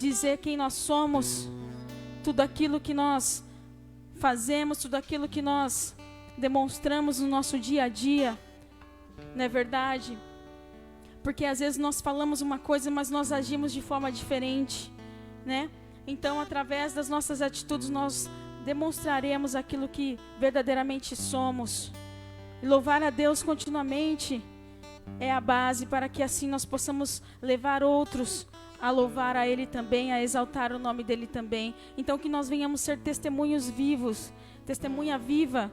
dizer quem nós somos, tudo aquilo que nós fazemos, tudo aquilo que nós demonstramos no nosso dia a dia, não é verdade? Porque às vezes nós falamos uma coisa, mas nós agimos de forma diferente, né? Então, através das nossas atitudes, nós demonstraremos aquilo que verdadeiramente somos. E louvar a Deus continuamente é a base para que assim nós possamos levar outros a louvar a Ele também, a exaltar o nome dEle também. Então que nós venhamos ser testemunhos vivos, testemunha viva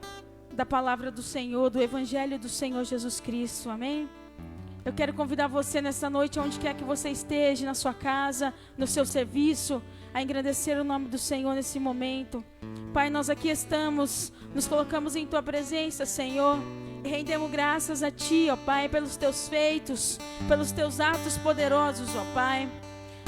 da palavra do Senhor, do Evangelho do Senhor Jesus Cristo, amém? Eu quero convidar você nessa noite, onde quer que você esteja, na sua casa, no seu serviço, a engrandecer o nome do Senhor nesse momento. Pai, nós aqui estamos, nos colocamos em Tua presença, Senhor, e rendemos graças a Ti, ó Pai, pelos Teus feitos, pelos Teus atos poderosos, ó Pai.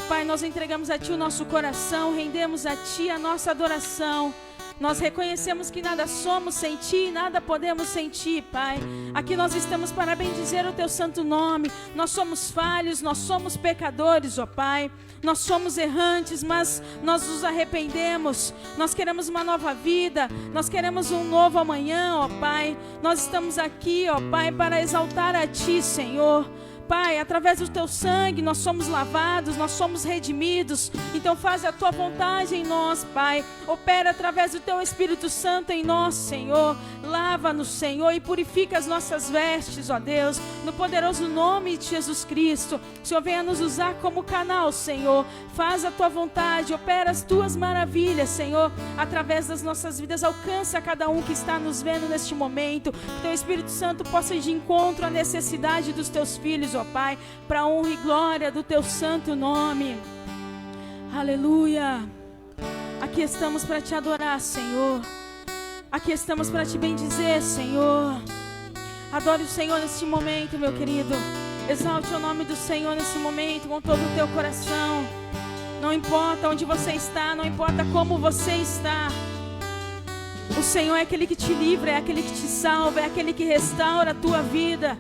Pai, nós entregamos a Ti o nosso coração, rendemos a Ti a nossa adoração. Nós reconhecemos que nada somos sem Ti, nada podemos sem Ti, Pai. Aqui nós estamos para bendizer o Teu santo nome. Nós somos falhos, nós somos pecadores, ó Pai. Nós somos errantes, mas nós nos arrependemos. Nós queremos uma nova vida, nós queremos um novo amanhã, ó Pai. Nós estamos aqui, ó Pai, para exaltar a Ti, Senhor. Pai, através do Teu sangue nós somos lavados, nós somos redimidos. Então faz a Tua vontade em nós, Pai. Opera através do Teu Espírito Santo em nós, Senhor. Lava-nos, Senhor, e purifica as nossas vestes, ó Deus. No poderoso nome de Jesus Cristo. O Senhor venha nos usar como canal, Senhor. Faz a Tua vontade, opera as Tuas maravilhas, Senhor. Através das nossas vidas, alcança cada um que está nos vendo neste momento. Que Teu Espírito Santo possa ir de encontro à necessidade dos Teus filhos, ó Pai, para a honra e glória do Teu santo nome. Aleluia. Aqui estamos para Te adorar, Senhor. Aqui estamos para Te bendizer, Senhor. Adore o Senhor neste momento, meu querido. Exalte o nome do Senhor nesse momento com todo o teu coração. Não importa onde você está, não importa como você está. O Senhor é aquele que te livra, é aquele que te salva, é aquele que restaura a tua vida.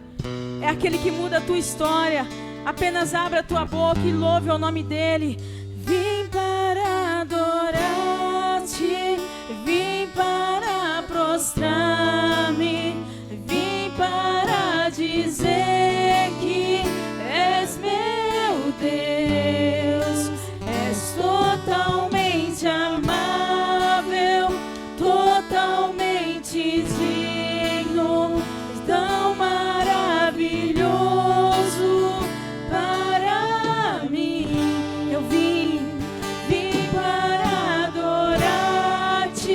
É aquele que muda a tua história. Apenas abra a tua boca e louve o nome dEle. Vim para adorar-te, vim para prostrar-me, vim para dizer que és meu Deus. És totalmente amável, totalmente digno, tão maravilhoso para mim. Eu vim para adorar-te,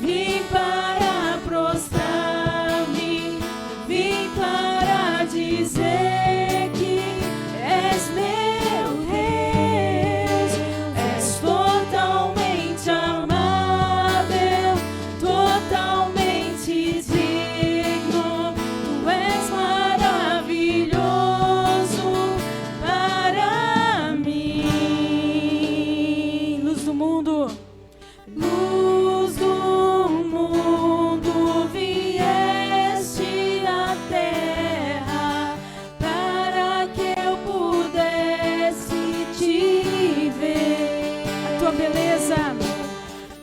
vim para prostrar-me, vim para dizer que és meu Deus. És totalmente amável, totalmente digno, tu és maravilhoso para mim. Luz do mundo, luz do mundo, vieste à terra para que eu pudesse te ver. A tua beleza,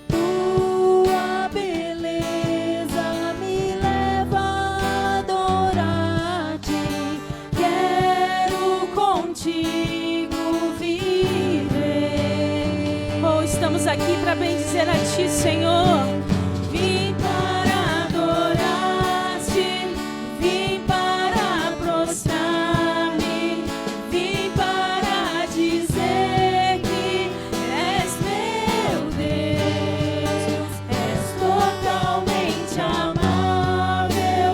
tua beleza me leva a adorar-te. Quero contigo viver. Oh, estamos aqui para bendizer a Ti, Senhor. Vim para adorar-te, vim para prostrar-me, vim para dizer que és meu Deus. És totalmente amável,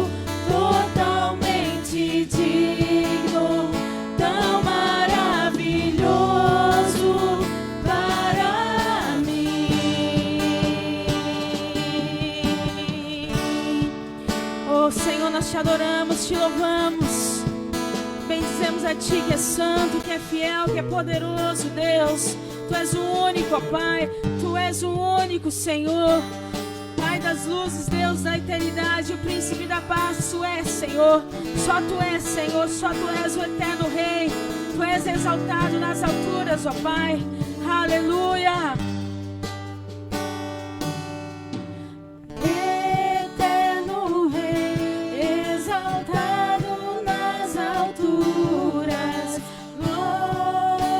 totalmente digno, tão maravilhoso para mim. Oh Senhor, nós Te adoramos, Te louvamos, bendizemos a Ti que é santo, que é fiel, que é poderoso, Deus. Tu és o único, ó Pai, Tu és o único, Senhor. Pai das luzes, Deus da eternidade, o príncipe da paz, Tu és, Senhor. Só Tu és, Senhor, só Tu és o eterno Rei. Tu és exaltado nas alturas, ó Pai. Aleluia. Eterno Rei, exaltado nas alturas,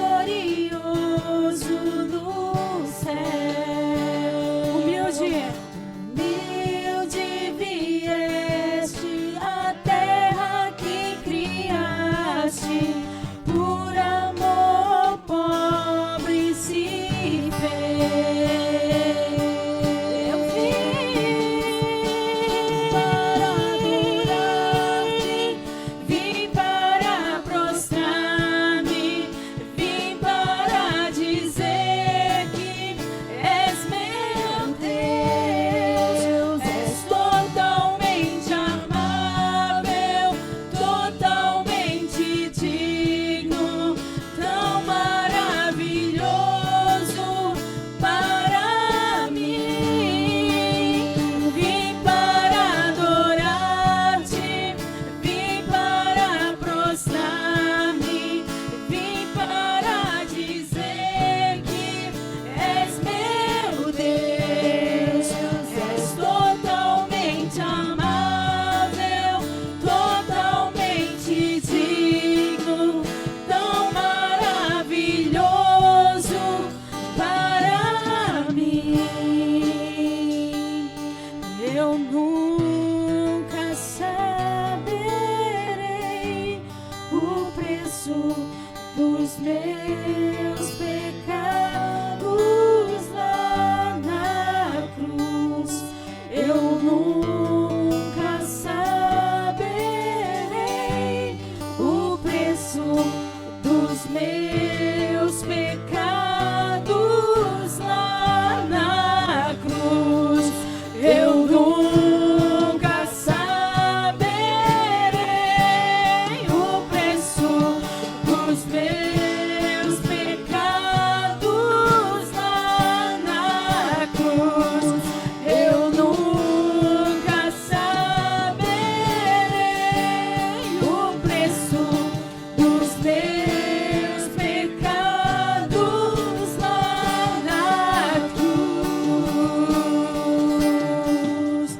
glorioso no céu. Humilde vieste à terra que criaste, por amor pobre se fez. Eu vim para prostrar-me, vim para dizer que és meu Deus, és totalmente amável, totalmente digno, tão maravilhoso para mim. Vim para adorar-te, vim para prostrar-me, vim para dizer que és meu Deus, és totalmente amável, totalmente digno, tão maravilhoso para mim. Eu nunca saberei o preço dos meus pecados lá na cruz. Eu nunca saberei o preço dos meus pecados lá na cruz. Eu nunca saberei o preço dos meus pecados lá na cruz. Eu nunca saberei o preço dos meus pecados lá na cruz.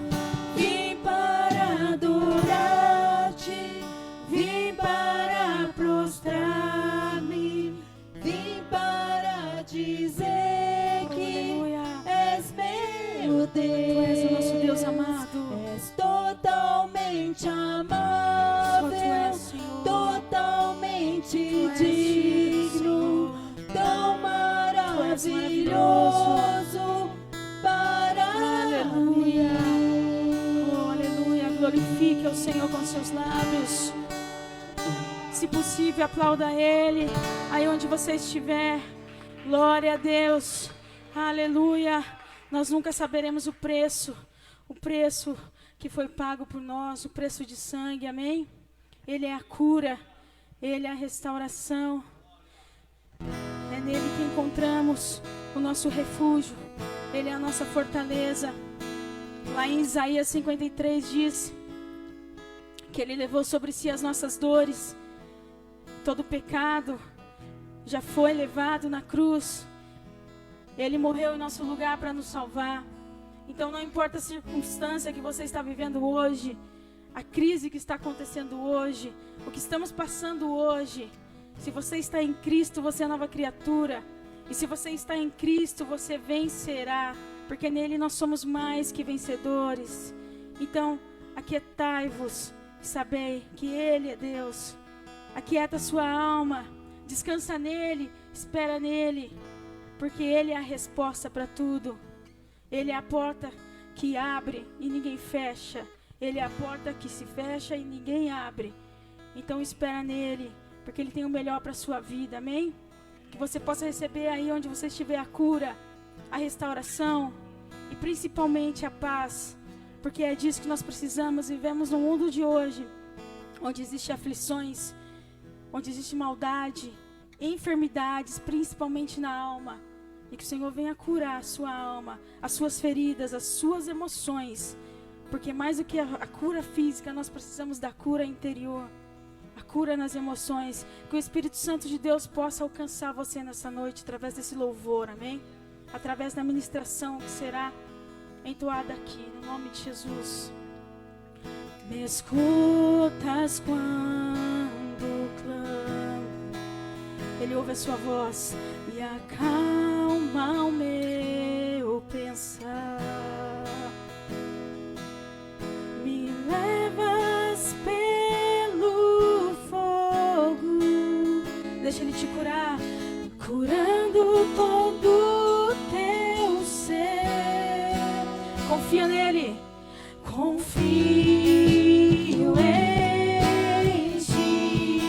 Vim para adorar-te, vim para prostrar-me, vim para dizer que és meu Deus. Tu és o nosso Deus amado. És totalmente Só Tu amável, és, Senhor. totalmente Tu és, digno, Senhor. tão maravilhoso para Aleluia. mim. Oh, aleluia. Glorifique ao Senhor com seus lábios. Se possível, aplauda Ele aí onde você estiver. Glória a Deus. Aleluia. Nós nunca saberemos o preço que foi pago por nós, o preço de sangue, amém? Ele é a cura, Ele é a restauração. É nele que encontramos o nosso refúgio. Ele é a nossa fortaleza. Lá em Isaías 53 diz que Ele levou sobre si as nossas dores. Todo pecado já foi levado na cruz. Ele morreu em nosso lugar para nos salvar. Então não importa a circunstância que você está vivendo hoje, a crise que está acontecendo hoje, o que estamos passando hoje. Se você está em Cristo, você é nova criatura. E se você está em Cristo, você vencerá. Porque nele nós somos mais que vencedores. Então, aquietai-vos e sabei que Ele é Deus. Aquieta sua alma, descansa nele, espera nele. Porque Ele é a resposta para tudo. Ele é a porta que abre e ninguém fecha. Ele é a porta que se fecha e ninguém abre. Então espera nele, porque Ele tem o melhor para a sua vida, amém? Que você possa receber aí onde você estiver a cura, a restauração e principalmente a paz. Porque é disso que nós precisamos. Vivemos no mundo de hoje, onde existem aflições, onde existe maldade, enfermidades, principalmente na alma. E que o Senhor venha curar a sua alma, as suas feridas, as suas emoções. Porque mais do que a cura física, nós precisamos da cura interior. a cura nas emoções. Que o Espírito Santo de Deus possa alcançar você nessa noite através desse louvor, amém? Através da ministração que será entoada aqui, no nome de Jesus. Me escutas quando clamo, Ele ouve a sua voz e acalma o meu pensar. Me levas pelo fogo, deixa Ele te curar, curando todo o teu ser. Confia nele, confio em ti,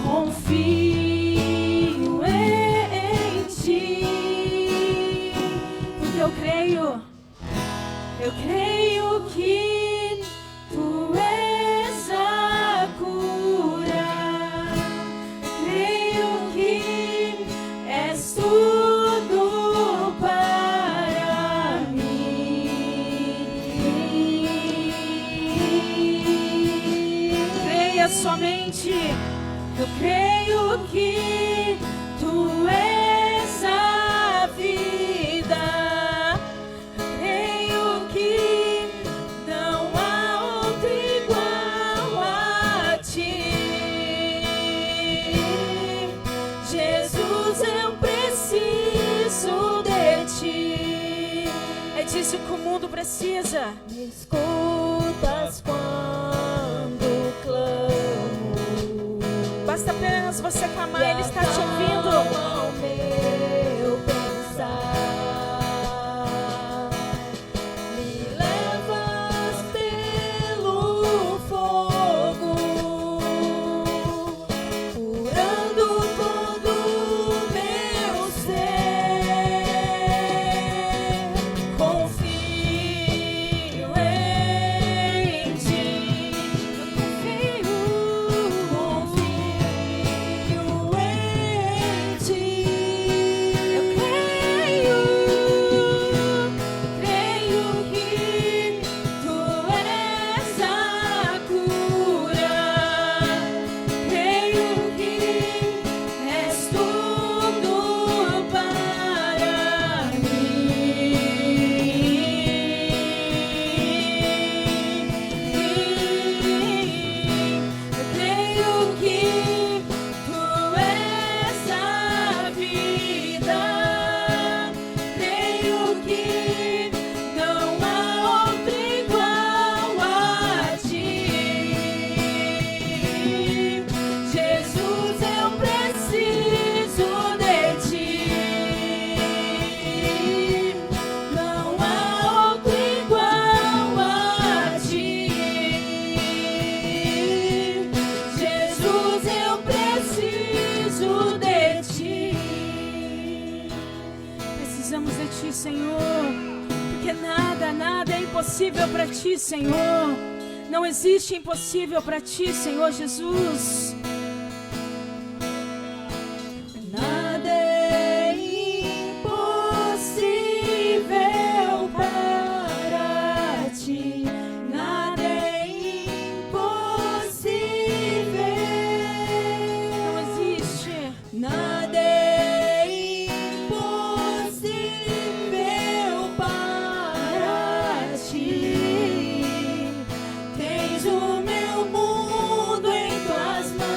confio em ti, porque eu creio que tu és a cura, creio que és tudo para mim. Creia somente, eu creio que tu és a vida. Creio que não há outro igual a ti. Jesus, eu preciso de ti. É disso que o mundo precisa. Me escutas quando clamo. Basta apenas você clamar, Ele está te ouvindo. Acalma o meu pensar. Me levas pelo fogo, curando todo o meu ser. Confio em ti, confio em ti. Eu creio que tu és a cura. Creio que és tudo para mim. Eu creio que tu és a vida. Creio que não há outro igual a ti. Jesus, eu preciso de ti. Não há outro igual a ti. Jesus, eu preciso de ti. Precisamos de ti, Senhor, porque nada é impossível para ti, Senhor. Não existe impossível para ti, Senhor Jesus. Nada é impossível para ti. Nada é impossível. Não existe. Nada é impossível para ti. Tens o meu mundo em tuas mãos.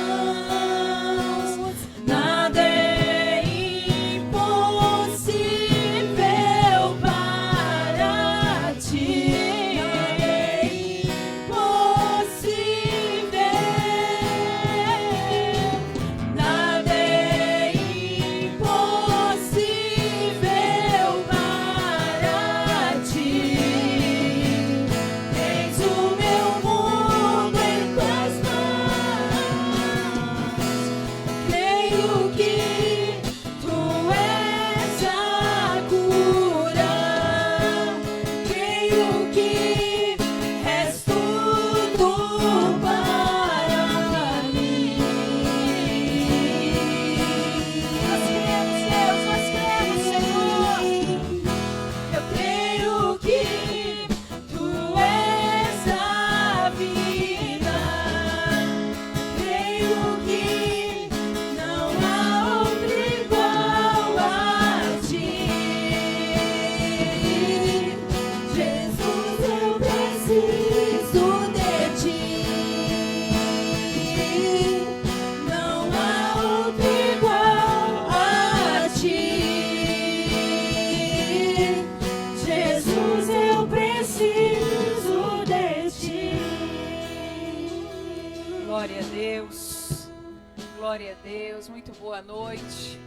noite.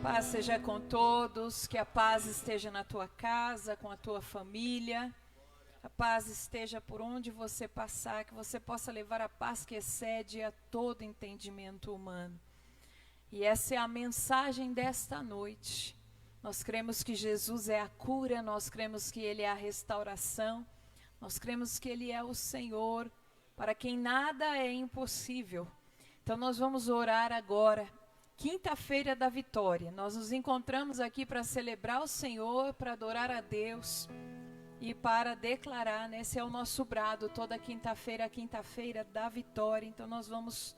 Paz seja com todos, que a paz esteja na tua casa, com a tua família. A paz esteja por onde você passar, que você possa levar a paz que excede a todo entendimento humano. E essa é a mensagem desta noite. Nós cremos que Jesus é a cura, nós cremos que Ele é a restauração, nós cremos que Ele é o Senhor, para quem nada é impossível. Então nós vamos orar agora. Quinta-feira da vitória, nós nos encontramos aqui para celebrar o Senhor, para adorar a Deus e para declarar, né? Esse é o nosso brado, toda quinta-feira, a quinta-feira da vitória. Então nós vamos,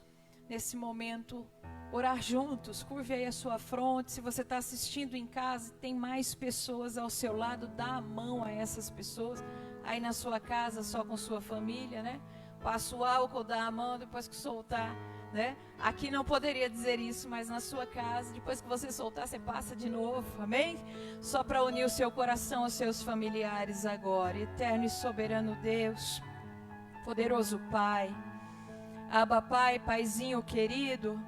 nesse momento, orar juntos. Curve aí a sua fronte. Se você está assistindo em casa, tem mais pessoas ao seu lado, dá a mão a essas pessoas. Aí na sua casa, só com sua família, né? Passa o álcool, dá a mão, depois que soltar, né? Aqui não poderia dizer isso, mas na sua casa, depois que você soltar, você passa de novo, amém? Só para unir o seu coração aos seus familiares agora. Eterno e soberano Deus, poderoso Pai, Abba Pai, Paizinho querido,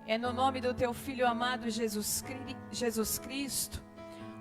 é no nome do teu Filho amado Jesus Cristo,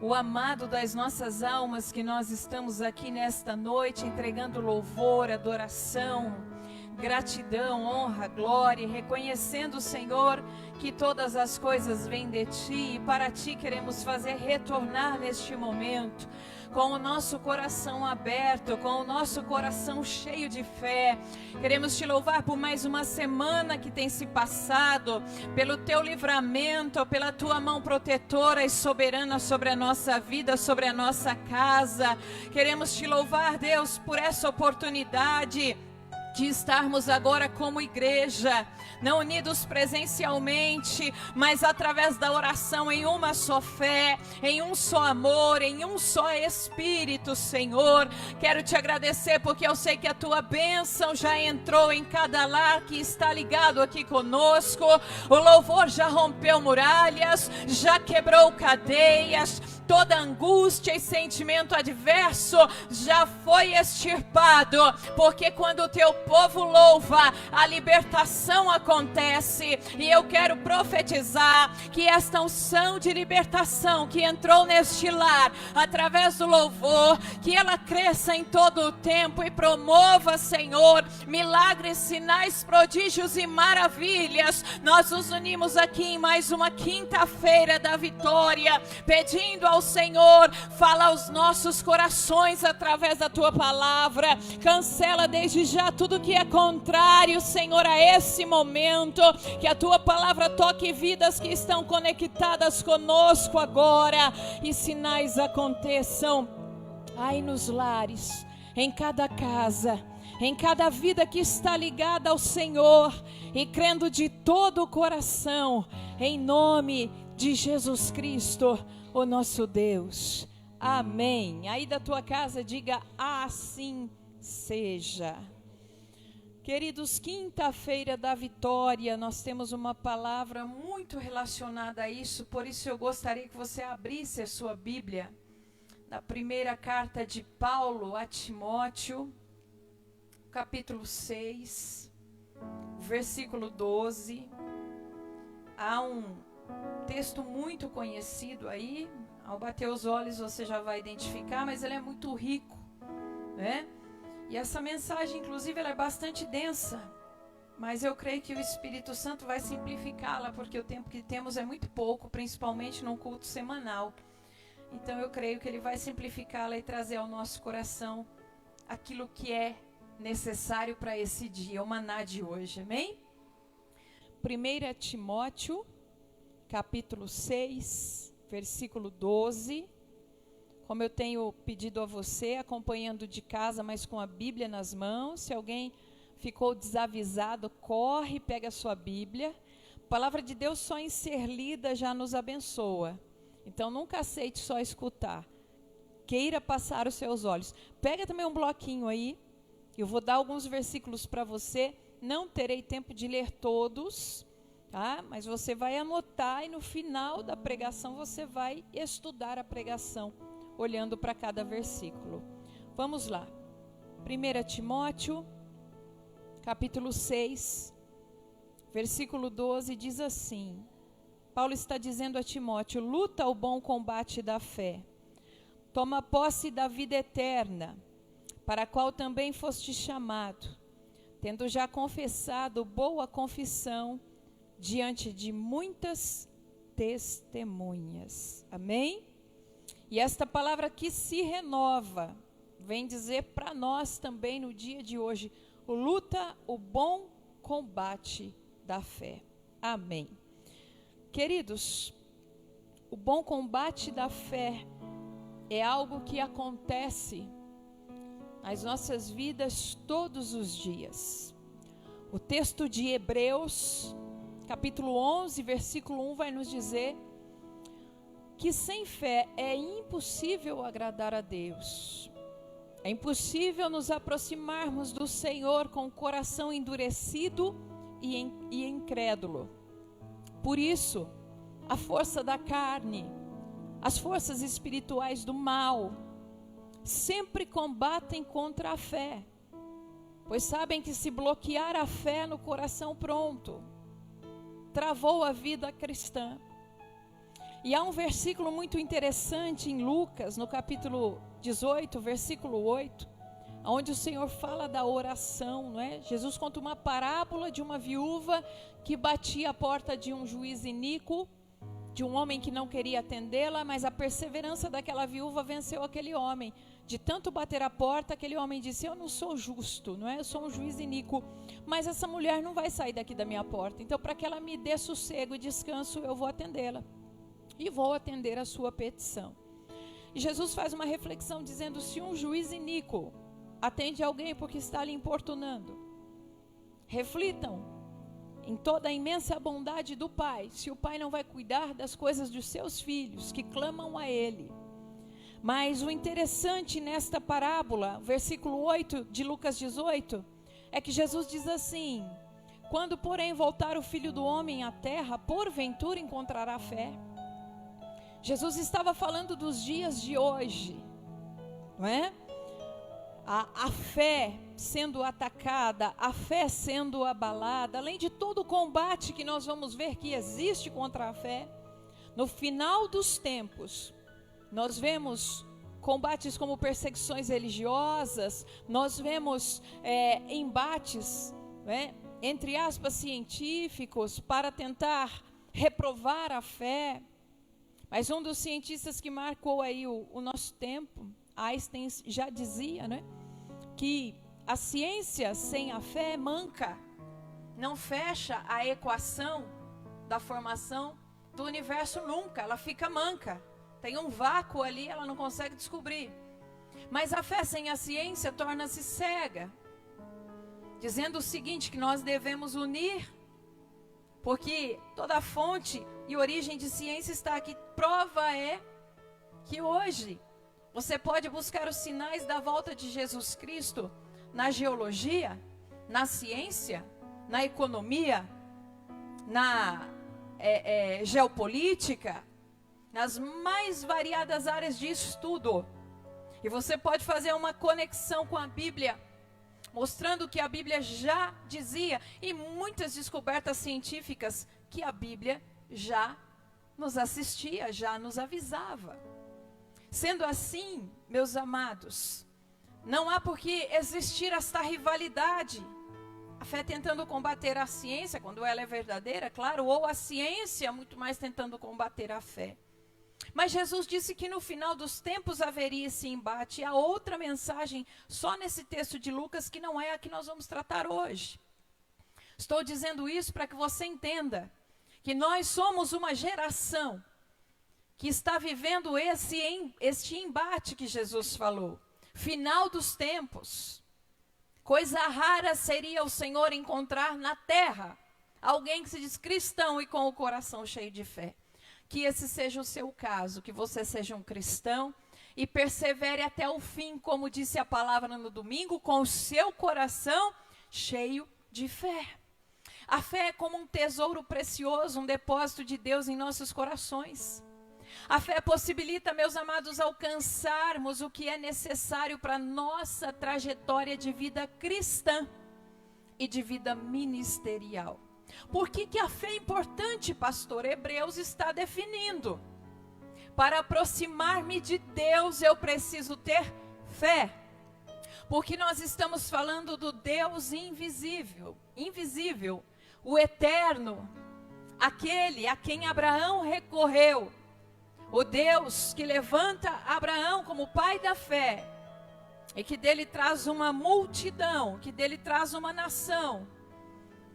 o amado das nossas almas, que nós estamos aqui nesta noite entregando louvor, adoração, gratidão, honra, glória, reconhecendo, Senhor, que todas as coisas vêm de Ti, e para Ti queremos fazer retornar neste momento, com o nosso coração aberto, com o nosso coração cheio de fé. Queremos Te louvar por mais uma semana que tem se passado, pelo Teu livramento, pela Tua mão protetora e soberana sobre a nossa vida, sobre a nossa casa. Queremos Te louvar, Deus, por essa oportunidade de estarmos agora como igreja, não unidos presencialmente, mas através da oração em uma só fé, em um só amor, em um só Espírito, Senhor. Quero Te agradecer porque eu sei que a Tua bênção já entrou em cada lar que está ligado aqui conosco. O louvor já rompeu muralhas, já quebrou cadeias, toda angústia e sentimento adverso já foi extirpado, porque quando o Teu povo louva, a libertação acontece. E eu quero profetizar que esta unção de libertação que entrou neste lar, através do louvor, que ela cresça em todo o tempo e promova, Senhor, milagres, sinais, prodígios e maravilhas. Nós nos unimos aqui em mais uma quinta-feira da vitória, pedindo ao Senhor, fala aos nossos corações através da Tua palavra. Cancela desde já tudo que é contrário, Senhor, a esse momento. Que a Tua palavra toque vidas que estão conectadas conosco agora, e sinais aconteçam aí nos lares, em cada casa, em cada vida que está ligada ao Senhor, e crendo de todo o coração, em nome de Jesus Cristo, o nosso Deus. Amém. Aí da tua casa diga: assim seja. Queridos, quinta-feira da vitória, nós temos uma palavra muito relacionada a isso, por isso eu gostaria que você abrisse a sua Bíblia na primeira carta de Paulo a Timóteo, capítulo 6, versículo 12. Há um texto muito conhecido aí, ao bater os olhos você já vai identificar, mas ele é muito rico, né? E essa mensagem, inclusive, ela é bastante densa, mas eu creio que o Espírito Santo vai simplificá-la, porque o tempo que temos é muito pouco, principalmente num culto semanal. Então eu creio que Ele vai simplificá-la e trazer ao nosso coração aquilo que é necessário para esse dia, o maná de hoje, amém? 1 Timóteo, capítulo 6, versículo 12. Como eu tenho pedido a você, acompanhando de casa, mas com a Bíblia nas mãos. Se alguém ficou desavisado, corre, pega a sua Bíblia. A palavra de Deus só em ser lida já nos abençoa. Então nunca aceite só escutar. Queira passar os seus olhos. Pega também um bloquinho aí. Eu vou dar alguns versículos para você. Não terei tempo de ler todos, tá? Mas você vai anotar e no final da pregação você vai estudar a pregação, olhando para cada versículo. Vamos lá. 1 Timóteo, capítulo 6, versículo 12, diz assim: Paulo está dizendo a Timóteo: luta o bom combate da fé, toma posse da vida eterna, para a qual também foste chamado, tendo já confessado boa confissão diante de muitas testemunhas. Amém? E esta palavra aqui se renova, vem dizer para nós também no dia de hoje: luta o bom combate da fé. Amém. Queridos, o bom combate da fé é algo que acontece nas nossas vidas todos os dias. O texto de Hebreus, capítulo 11, versículo 1, vai nos dizer que sem fé é impossível agradar a Deus. É impossível nos aproximarmos do Senhor com o coração endurecido e incrédulo. Por isso, a força da carne, as forças espirituais do mal, sempre combatem contra a fé, pois sabem que se bloquear a fé no coração, pronto, travou a vida cristã. E há um versículo muito interessante em Lucas, no capítulo 18, versículo 8, onde o Senhor fala da oração, não é? Jesus conta uma parábola de uma viúva que batia a porta de um juiz iníquo, de um homem que não queria atendê-la, mas a perseverança daquela viúva venceu aquele homem. De tanto bater a porta, aquele homem disse: eu não sou justo, não é? Eu sou um juiz iníquo, mas essa mulher não vai sair daqui da minha porta, então para que ela me dê sossego e descanso, eu vou atendê-la. E vou atender a sua petição. E Jesus faz uma reflexão dizendo: se um juiz iníquo atende alguém porque está lhe importunando, reflitam em toda a imensa bondade do Pai, se o Pai não vai cuidar das coisas dos seus filhos que clamam a Ele. Mas o interessante nesta parábola, versículo 8 de Lucas 18, é que Jesus diz assim: quando porém voltar o Filho do Homem à terra, porventura encontrará fé? Jesus estava falando dos dias de hoje, não é? A fé sendo atacada, a fé sendo abalada, além de todo o combate que nós vamos ver que existe contra a fé. No final dos tempos, nós vemos combates como perseguições religiosas, nós vemos embates, né, entre aspas, científicos, para tentar reprovar a fé. Mas um dos cientistas que marcou aí o nosso tempo, Einstein, já dizia, né, que a ciência sem a fé é manca, não fecha a equação da formação do universo nunca, ela fica manca, tem um vácuo ali, ela não consegue descobrir. Mas a fé sem a ciência torna-se cega, dizendo o seguinte, que nós devemos unir, porque toda a fonte e origem de ciência está aqui. Prova é que hoje você pode buscar os sinais da volta de Jesus Cristo na geologia, na ciência, na economia, na geopolítica, nas mais variadas áreas de estudo. E você pode fazer uma conexão com a Bíblia, mostrando que a Bíblia já dizia, e muitas descobertas científicas que a Bíblia já nos assistia, já nos avisava. Sendo assim, meus amados, não há por que existir esta rivalidade. A fé tentando combater a ciência, quando ela é verdadeira, claro, ou a ciência muito mais tentando combater a fé. Mas Jesus disse que no final dos tempos haveria esse embate. E há outra mensagem só nesse texto de Lucas que não é a que nós vamos tratar hoje. Estou dizendo isso para que você entenda que nós somos uma geração que está vivendo este embate que Jesus falou. Final dos tempos. Coisa rara seria o Senhor encontrar na terra alguém que se diz cristão e com o coração cheio de fé. Que esse seja o seu caso, que você seja um cristão e persevere até o fim, como disse a palavra no domingo, com o seu coração cheio de fé. A fé é como um tesouro precioso, um depósito de Deus em nossos corações. A fé possibilita, meus amados, alcançarmos o que é necessário para a nossa trajetória de vida cristã e de vida ministerial. Por que a fé é importante, pastor? Hebreus está definindo. Para aproximar-me de Deus, eu preciso ter fé. Porque nós estamos falando do Deus invisível. Invisível, o eterno, aquele a quem Abraão recorreu. O Deus que levanta Abraão como pai da fé. E que dele traz uma multidão, que dele traz uma nação.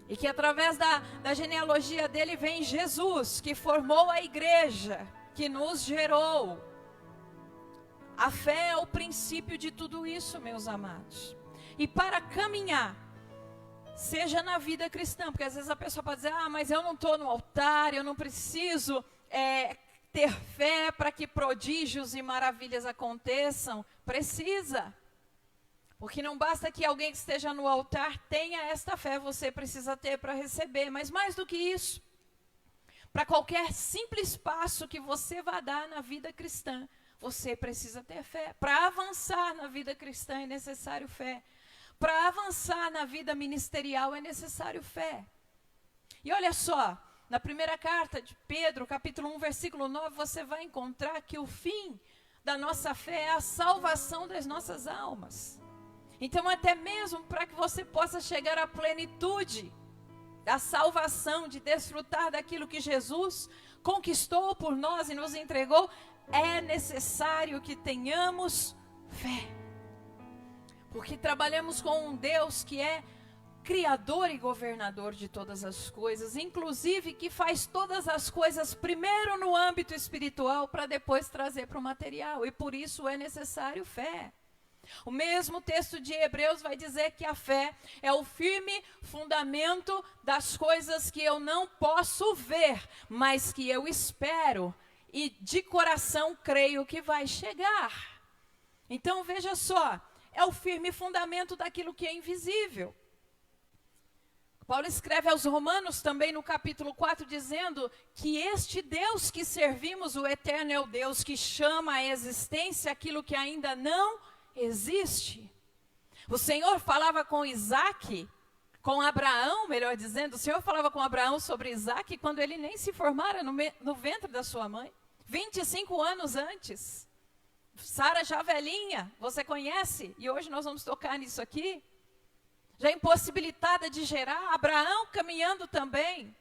E que através da genealogia dele vem Jesus, que formou a igreja, que nos gerou. A fé é o princípio de tudo isso, meus amados. E para caminhar, seja na vida cristã, porque às vezes a pessoa pode dizer, mas eu não estou no altar, eu não preciso ter fé para que prodígios e maravilhas aconteçam. Precisa. Porque não basta que alguém que esteja no altar tenha esta fé, você precisa ter para receber. Mas mais do que isso, para qualquer simples passo que você vá dar na vida cristã, você precisa ter fé. Para avançar na vida cristã é necessário fé. Para avançar na vida ministerial é necessário fé. E olha só, na primeira carta de Pedro, capítulo 1, versículo 9, você vai encontrar que o fim da nossa fé é a salvação das nossas almas. Então, até mesmo para que você possa chegar à plenitude da salvação, de desfrutar daquilo que Jesus conquistou por nós e nos entregou, é necessário que tenhamos fé. Porque trabalhamos com um Deus que é criador e governador de todas as coisas, inclusive que faz todas as coisas primeiro no âmbito espiritual para depois trazer para o material. E por isso é necessário fé. O mesmo texto de Hebreus vai dizer que a fé é o firme fundamento das coisas que eu não posso ver, mas que eu espero e de coração creio que vai chegar. Então veja só, é o firme fundamento daquilo que é invisível. Paulo escreve aos Romanos também no capítulo 4, dizendo que este Deus que servimos, o eterno, é o Deus que chama à existência aquilo que ainda não existe. O Senhor falava com Isaac, com Abraão, melhor dizendo, o Senhor falava com Abraão sobre Isaac quando ele nem se formara no ventre da sua mãe. 25 anos antes. Sara já velhinha, você conhece? E hoje nós vamos tocar nisso aqui. Já impossibilitada de gerar, Abraão caminhando também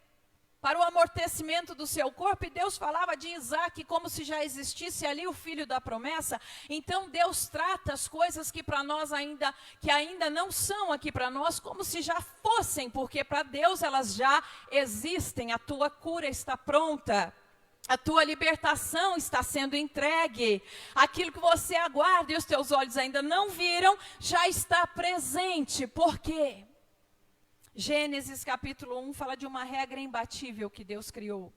para o amortecimento do seu corpo, e Deus falava de Isaac como se já existisse ali o filho da promessa. Então Deus trata as coisas que para nós que ainda não são aqui para nós, como se já fossem, porque para Deus elas já existem. A tua cura está pronta. A tua libertação está sendo entregue. Aquilo que você aguarda e os teus olhos ainda não viram, já está presente. Por quê? Gênesis capítulo 1 fala de uma regra imbatível que Deus criou.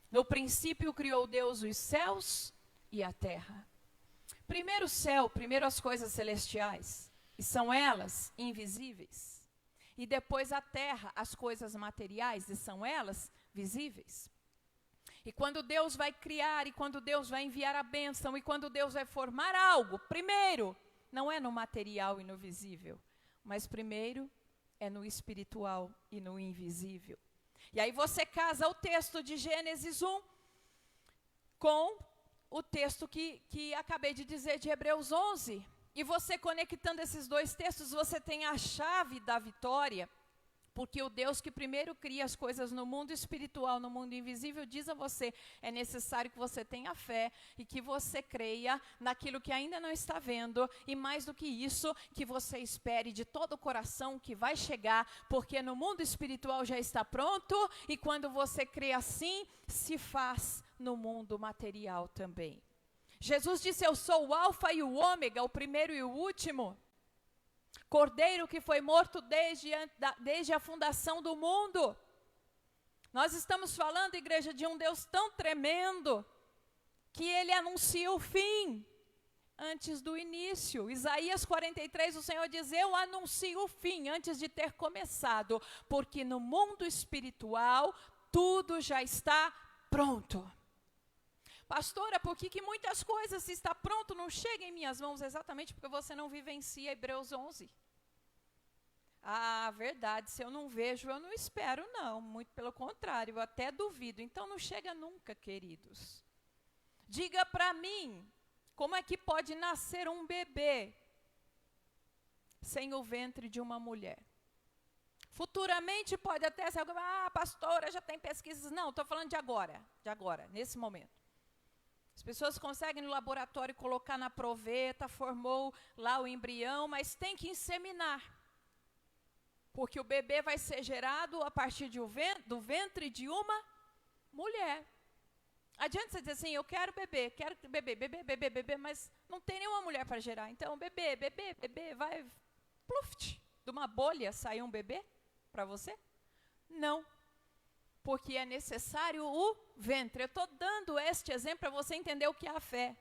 No princípio criou Deus os céus e a terra. Primeiro o céu, primeiro as coisas celestiais, e são elas invisíveis. E depois a terra, as coisas materiais, e são elas visíveis. E quando Deus vai criar, e quando Deus vai enviar a bênção, e quando Deus vai formar algo, primeiro, não é no material e no visível, mas primeiro é no espiritual e no invisível. E aí você casa o texto de Gênesis 1 com o texto que acabei de dizer de Hebreus 11. E você conectando esses dois textos, você tem a chave da vitória. Porque o Deus que primeiro cria as coisas no mundo espiritual, no mundo invisível, diz a você, é necessário que você tenha fé e que você creia naquilo que ainda não está vendo. E mais do que isso, que você espere de todo o coração que vai chegar, porque no mundo espiritual já está pronto. E quando você crê assim, se faz no mundo material também. Jesus disse, eu sou o alfa e o ômega, o primeiro e o último. Cordeiro que foi morto desde a fundação do mundo. Nós estamos falando, igreja, de um Deus tão tremendo, que ele anuncia o fim antes do início. Isaías 43, o Senhor diz, eu anuncio o fim antes de ter começado, porque no mundo espiritual tudo já está pronto. Pastora, por que muitas coisas, se está pronto, não chegam em minhas mãos? Exatamente porque você não vivencia Hebreus 11. Ah, verdade, se eu não vejo, eu não espero, não. Muito pelo contrário, eu até duvido. Então não chega nunca, queridos. Diga para mim, como é que pode nascer um bebê sem o ventre de uma mulher? Futuramente pode até ser, pastora, já tem pesquisas. Não, estou falando de agora, nesse momento. As pessoas conseguem no laboratório colocar na proveta, formou lá o embrião, mas tem que inseminar. Porque o bebê vai ser gerado a partir do ventre de uma mulher. Adianta você dizer assim, eu quero bebê, mas não tem nenhuma mulher para gerar. Então, bebê, vai, pluft, de uma bolha sair um bebê para você? Não. Porque é necessário o ventre. Eu estou dando este exemplo para você entender o que é a fé.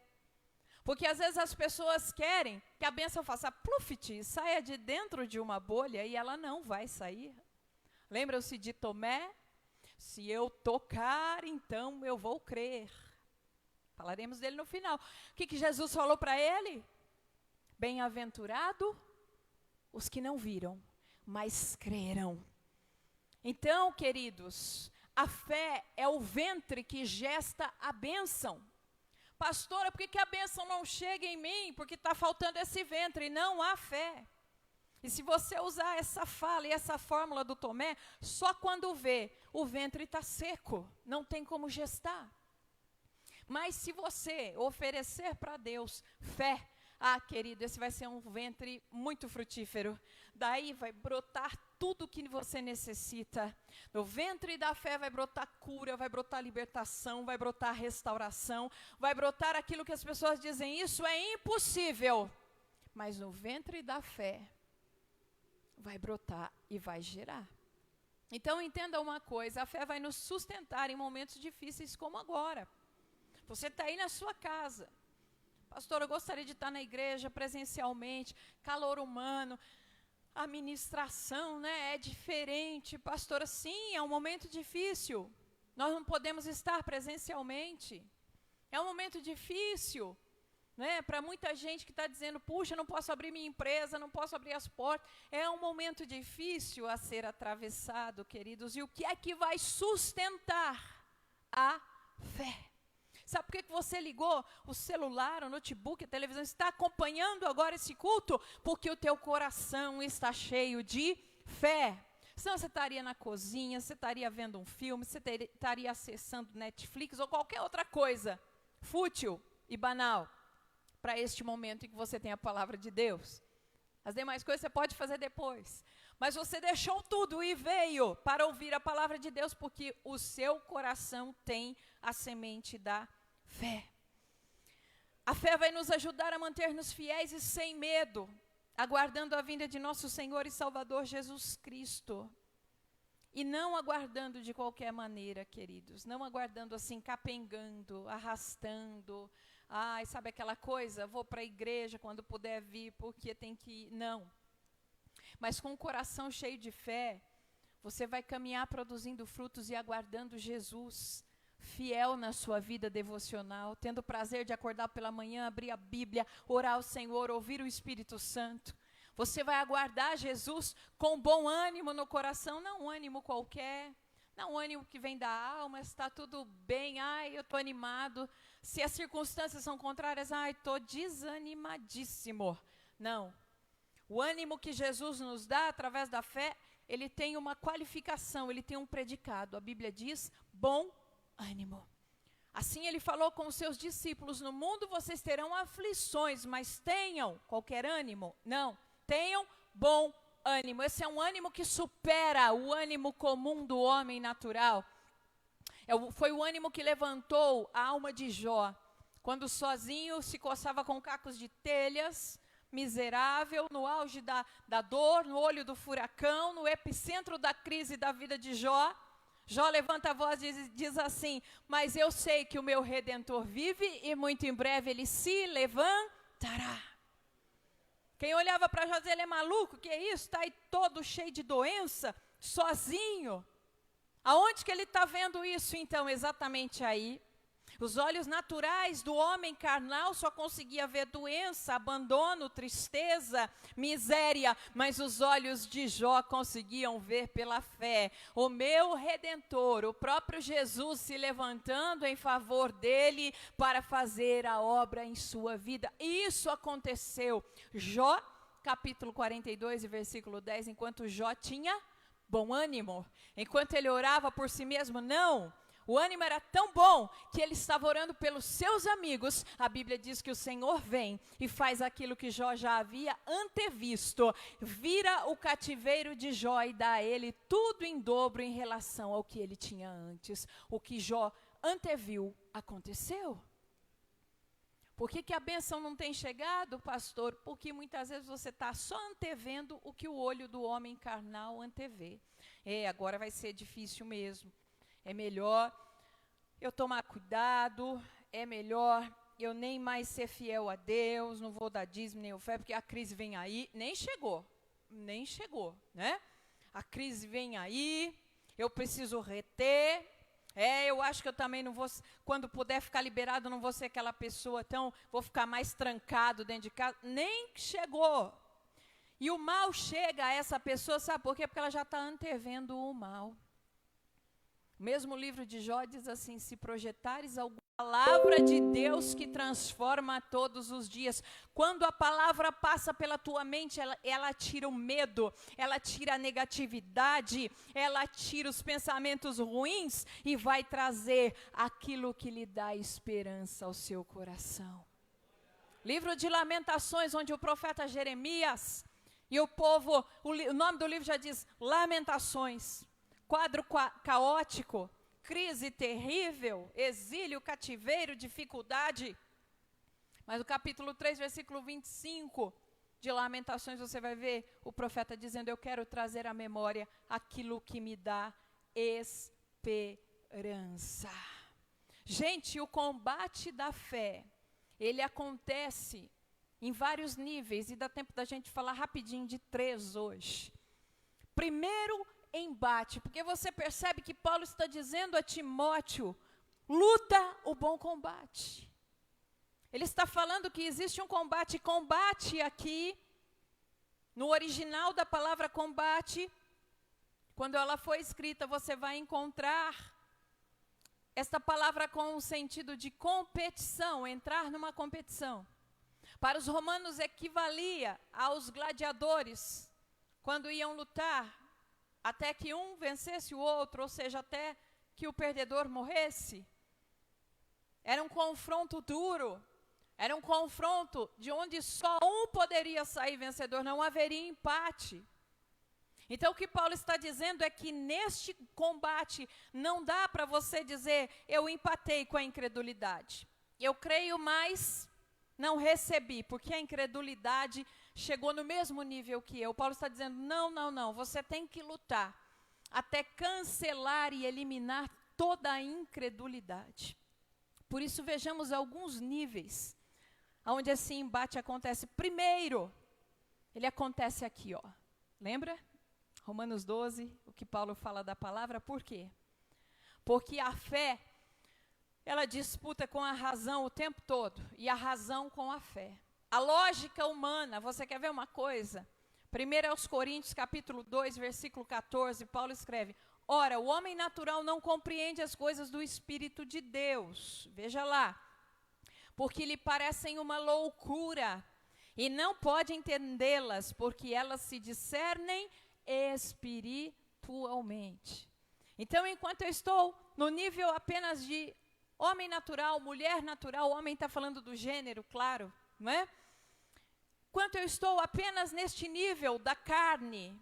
Porque às vezes as pessoas querem que a bênção faça pluft, saia de dentro de uma bolha e ela não vai sair. Lembram-se de Tomé? Se eu tocar, então eu vou crer. Falaremos dele no final. O que Jesus falou para ele? Bem-aventurado os que não viram, mas creram. Então, queridos, a fé é o ventre que gesta a bênção. Pastora, por que a bênção não chega em mim? Porque está faltando esse ventre, não há fé. E se você usar essa fala e essa fórmula do Tomé, só quando vê, o ventre está seco, não tem como gestar. Mas se você oferecer para Deus fé, querido, esse vai ser um ventre muito frutífero. Daí vai brotar tudo o que você necessita. No ventre da fé vai brotar cura, vai brotar libertação, vai brotar restauração, vai brotar aquilo que as pessoas dizem, isso é impossível. Mas no ventre da fé vai brotar e vai gerar. Então entenda uma coisa, a fé vai nos sustentar em momentos difíceis como agora. Você está aí na sua casa. Pastor, eu gostaria de estar na igreja presencialmente, calor humano, a ministração, né, é diferente. Pastora, sim, é um momento difícil. Nós não podemos estar presencialmente. É um momento difícil, né, para muita gente que está dizendo, puxa, não posso abrir minha empresa, não posso abrir as portas. É um momento difícil a ser atravessado, queridos. E o que é que vai sustentar a fé? Sabe por que você ligou o celular, o notebook, a televisão? Está acompanhando agora esse culto? Porque o teu coração está cheio de fé. Senão você estaria na cozinha, você estaria vendo um filme, você estaria acessando Netflix ou qualquer outra coisa fútil e banal para este momento em que você tem a palavra de Deus. As demais coisas você pode fazer depois. Mas você deixou tudo e veio para ouvir a palavra de Deus, porque o seu coração tem a semente da fé. A fé vai nos ajudar a manter-nos fiéis e sem medo, aguardando a vinda de nosso Senhor e Salvador Jesus Cristo. E não aguardando de qualquer maneira, queridos. Não aguardando assim, capengando, arrastando. Ai, sabe aquela coisa? Vou para a igreja quando puder vir, porque tem que ir. Não. Mas com o coração cheio de fé, você vai caminhar produzindo frutos e aguardando Jesus, fiel na sua vida devocional, tendo o prazer de acordar pela manhã, abrir a Bíblia, orar ao Senhor, ouvir o Espírito Santo. Você vai aguardar Jesus com bom ânimo no coração, não um ânimo qualquer, não um ânimo que vem da alma, está tudo bem, ai, eu estou animado. Se as circunstâncias são contrárias, ai, estou desanimadíssimo. Não. O ânimo que Jesus nos dá através da fé, ele tem uma qualificação, ele tem um predicado. A Bíblia diz, bom ânimo. Assim ele falou com os seus discípulos, no mundo vocês terão aflições, mas tenham qualquer ânimo? Não, tenham bom ânimo. Esse é um ânimo que supera o ânimo comum do homem natural. Foi o ânimo que levantou a alma de Jó, quando sozinho se coçava com cacos de telhas, miserável, no auge da dor, no olho do furacão, no epicentro da crise da vida de Jó. Jó levanta a voz e diz assim, mas eu sei que o meu Redentor vive e muito em breve ele se levantará. Quem olhava para Jó dizia, ele é maluco, que é isso? Está aí todo cheio de doença, sozinho. Aonde que ele está vendo isso então? Exatamente aí. Os olhos naturais do homem carnal só conseguia ver doença, abandono, tristeza, miséria, mas os olhos de Jó conseguiam ver pela fé o meu Redentor, o próprio Jesus se levantando em favor dele para fazer a obra em sua vida. E isso aconteceu. Jó, capítulo 42 e versículo 10, enquanto Jó tinha bom ânimo, enquanto ele orava por si mesmo, não. O ânimo era tão bom que ele estava orando pelos seus amigos. A Bíblia diz que o Senhor vem e faz aquilo que Jó já havia antevisto. Vira o cativeiro de Jó e dá a ele tudo em dobro em relação ao que ele tinha antes. O que Jó anteviu aconteceu. Por que a bênção não tem chegado, pastor? Porque muitas vezes você está só antevendo o que o olho do homem carnal antevê. Agora vai ser difícil mesmo. É melhor eu tomar cuidado, é melhor eu nem mais ser fiel a Deus, não vou dar dízimo nem oferta, porque a crise vem aí, nem chegou, né? A crise vem aí, eu preciso reter, eu acho que eu também não vou, quando puder ficar liberado, não vou ser aquela pessoa, então vou ficar mais trancado dentro de casa, nem chegou. E o mal chega a essa pessoa, sabe por quê? Porque ela já está antevendo o mal. O mesmo livro de Jó diz assim: se projetares alguma palavra de Deus que transforma todos os dias, quando a palavra passa pela tua mente, ela tira o medo, ela tira a negatividade, ela tira os pensamentos ruins e vai trazer aquilo que lhe dá esperança ao seu coração. Livro de Lamentações, onde o profeta Jeremias e o povo, o nome do livro já diz Lamentações. Quadro caótico, crise terrível, exílio, cativeiro, dificuldade. Mas no capítulo 3, versículo 25 de Lamentações, você vai ver o profeta dizendo: eu quero trazer à memória aquilo que me dá esperança. Gente, o combate da fé, ele acontece em vários níveis, e dá tempo da gente falar rapidinho de 3 hoje. Primeiro embate, porque você percebe que Paulo está dizendo a Timóteo: luta o bom combate. Ele está falando que existe um combate. Combate aqui, no original da palavra combate, quando ela foi escrita, você vai encontrar esta palavra com o sentido de competição, entrar numa competição. Para os romanos equivalia aos gladiadores, quando iam lutar, até que um vencesse o outro, ou seja, até que o perdedor morresse. Era um confronto duro, era um confronto de onde só um poderia sair vencedor, não haveria empate. Então o que Paulo está dizendo é que neste combate não dá para você dizer: eu empatei com a incredulidade. Eu creio, mas não recebi, porque a incredulidade chegou no mesmo nível que eu. Paulo está dizendo: não, você tem que lutar até cancelar e eliminar toda a incredulidade. Por isso vejamos alguns níveis onde esse embate acontece. Primeiro, ele acontece aqui, ó. Lembra? Romanos 12, o que Paulo fala da palavra. Por quê? Porque a fé, ela disputa com a razão o tempo todo, e a razão com a fé. A lógica humana, você quer ver uma coisa? 1 Coríntios capítulo 2, versículo 14, Paulo escreve: ora, o homem natural não compreende as coisas do Espírito de Deus. Veja lá. Porque lhe parecem uma loucura, e não pode entendê-las, porque elas se discernem espiritualmente. Então, enquanto eu estou no nível apenas de homem natural, mulher natural, o homem está falando do gênero, claro, não é? Enquanto eu estou apenas neste nível da carne,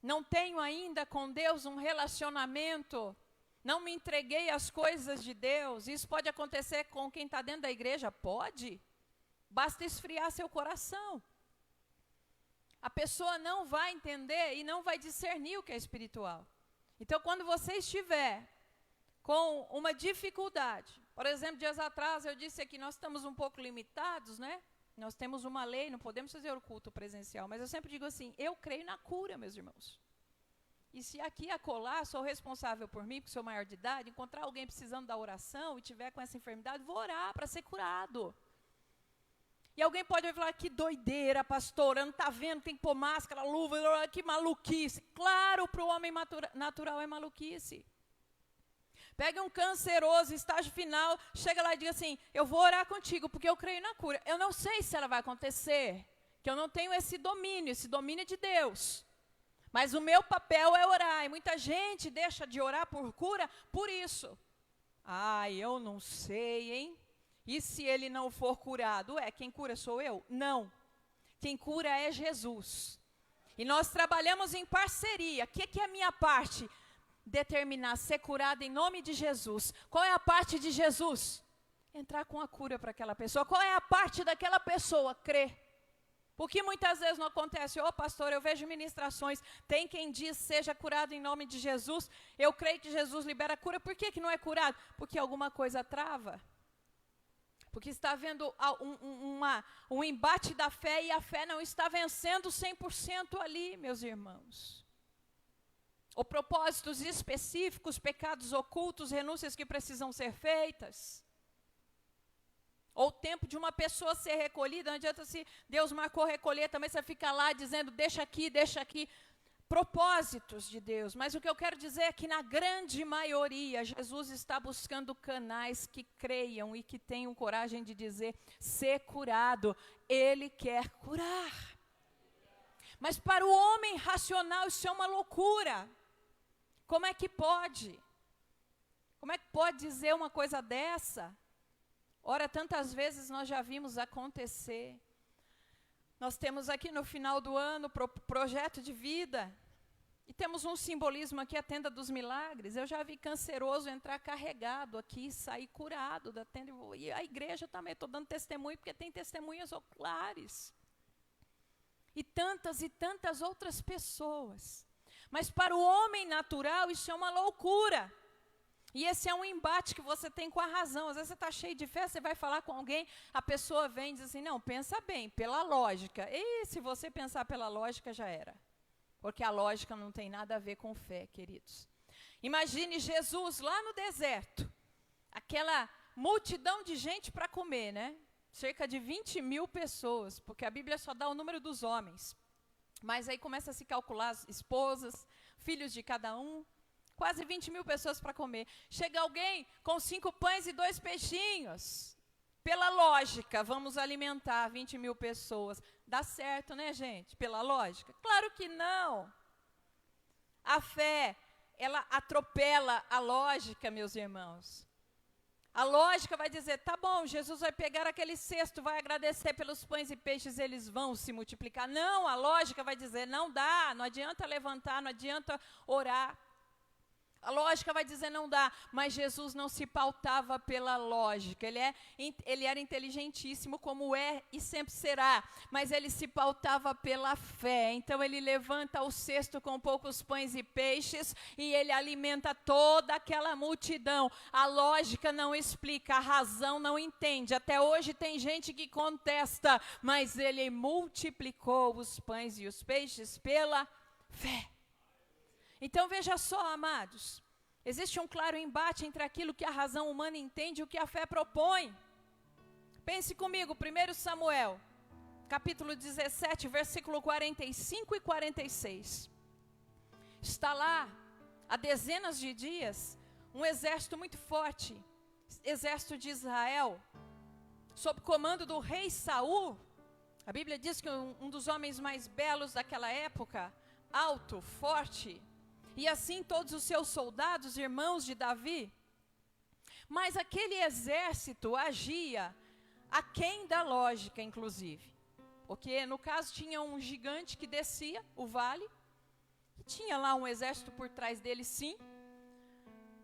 não tenho ainda com Deus um relacionamento, não me entreguei às coisas de Deus. Isso pode acontecer com quem está dentro da igreja? Pode. Basta esfriar seu coração. A pessoa não vai entender e não vai discernir o que é espiritual. Então, quando você estiver com uma dificuldade, por exemplo, dias atrás eu disse aqui, nós estamos um pouco limitados, né? Nós temos uma lei, não podemos fazer o culto presencial, mas eu sempre digo assim: eu creio na cura, meus irmãos. E se aqui acolá sou responsável por mim, porque sou maior de idade, encontrar alguém precisando da oração e tiver com essa enfermidade, vou orar para ser curado. E alguém pode falar, que doideira, pastora, não está vendo, tem que pôr máscara, luva, que maluquice. Claro, para o homem natural é maluquice. Pega um canceroso, estágio final, chega lá e diga assim, eu vou orar contigo, porque eu creio na cura. Eu não sei se ela vai acontecer, que eu não tenho esse domínio é de Deus. Mas o meu papel é orar, e muita gente deixa de orar por cura por isso. Eu não sei, hein? E se ele não for curado? Quem cura sou eu? Não. Quem cura é Jesus. E nós trabalhamos em parceria. O que é a minha parte? Determinar ser curado em nome de Jesus. Qual é a parte de Jesus? Entrar com a cura para aquela pessoa. Qual é a parte daquela pessoa? Crer. Porque muitas vezes não acontece, pastor, eu vejo ministrações, tem quem diz seja curado em nome de Jesus, eu creio que Jesus libera a cura, por que não é curado? Porque alguma coisa trava. Porque está havendo um embate da fé e a fé não está vencendo 100% ali, meus irmãos. Ou propósitos específicos, pecados ocultos, renúncias que precisam ser feitas. Ou o tempo de uma pessoa ser recolhida, não adianta se Deus marcou recolher, também você fica lá dizendo, deixa aqui. Propósitos de Deus. Mas o que eu quero dizer é que na grande maioria, Jesus está buscando canais que creiam e que tenham coragem de dizer, ser curado. Ele quer curar. Mas para o homem racional isso é uma loucura. Como é que pode? Como é que pode dizer uma coisa dessa? Ora, tantas vezes nós já vimos acontecer. Nós temos aqui no final do ano projeto de vida. E temos um simbolismo aqui, a tenda dos milagres. Eu já vi canceroso entrar carregado aqui, sair curado da tenda. E a igreja também, estou dando testemunho, porque tem testemunhas oculares. E tantas outras pessoas. Mas para o homem natural, isso é uma loucura. E esse é um embate que você tem com a razão. Às vezes você está cheio de fé, você vai falar com alguém, a pessoa vem e diz assim, não, pensa bem, pela lógica. E se você pensar pela lógica, já era. Porque a lógica não tem nada a ver com fé, queridos. Imagine Jesus lá no deserto. Aquela multidão de gente para comer, né? Cerca de 20 mil pessoas, porque a Bíblia só dá o número dos homens. Mas aí começa a se calcular as esposas, filhos de cada um. Quase 20 mil pessoas para comer. Chega alguém com 5 pães e 2 peixinhos. Pela lógica, vamos alimentar 20 mil pessoas. Dá certo, né, gente? Pela lógica? Claro que não. A fé, ela atropela a lógica, meus irmãos. A lógica vai dizer, tá bom, Jesus vai pegar aquele cesto, vai agradecer pelos pães e peixes, eles vão se multiplicar. Não, a lógica vai dizer, não dá, não adianta levantar, não adianta orar. A lógica vai dizer não dá, mas Jesus não se pautava pela lógica. Ele era inteligentíssimo, como é e sempre será, mas ele se pautava pela fé. Então ele levanta o cesto com poucos pães e peixes e ele alimenta toda aquela multidão. A lógica não explica, a razão não entende. Até hoje tem gente que contesta, mas ele multiplicou os pães e os peixes pela fé. Então veja só, amados, existe um claro embate entre aquilo que a razão humana entende e o que a fé propõe. Pense comigo, 1 Samuel, capítulo 17, versículo 45 e 46. Está lá, há dezenas de dias, um exército muito forte, exército de Israel, sob comando do rei Saul. A Bíblia diz que um dos homens mais belos daquela época, alto, forte, e assim todos os seus soldados, irmãos de Davi. Mas aquele exército agia aquém da lógica, inclusive. Porque no caso tinha um gigante que descia o vale, e tinha lá um exército por trás dele, sim.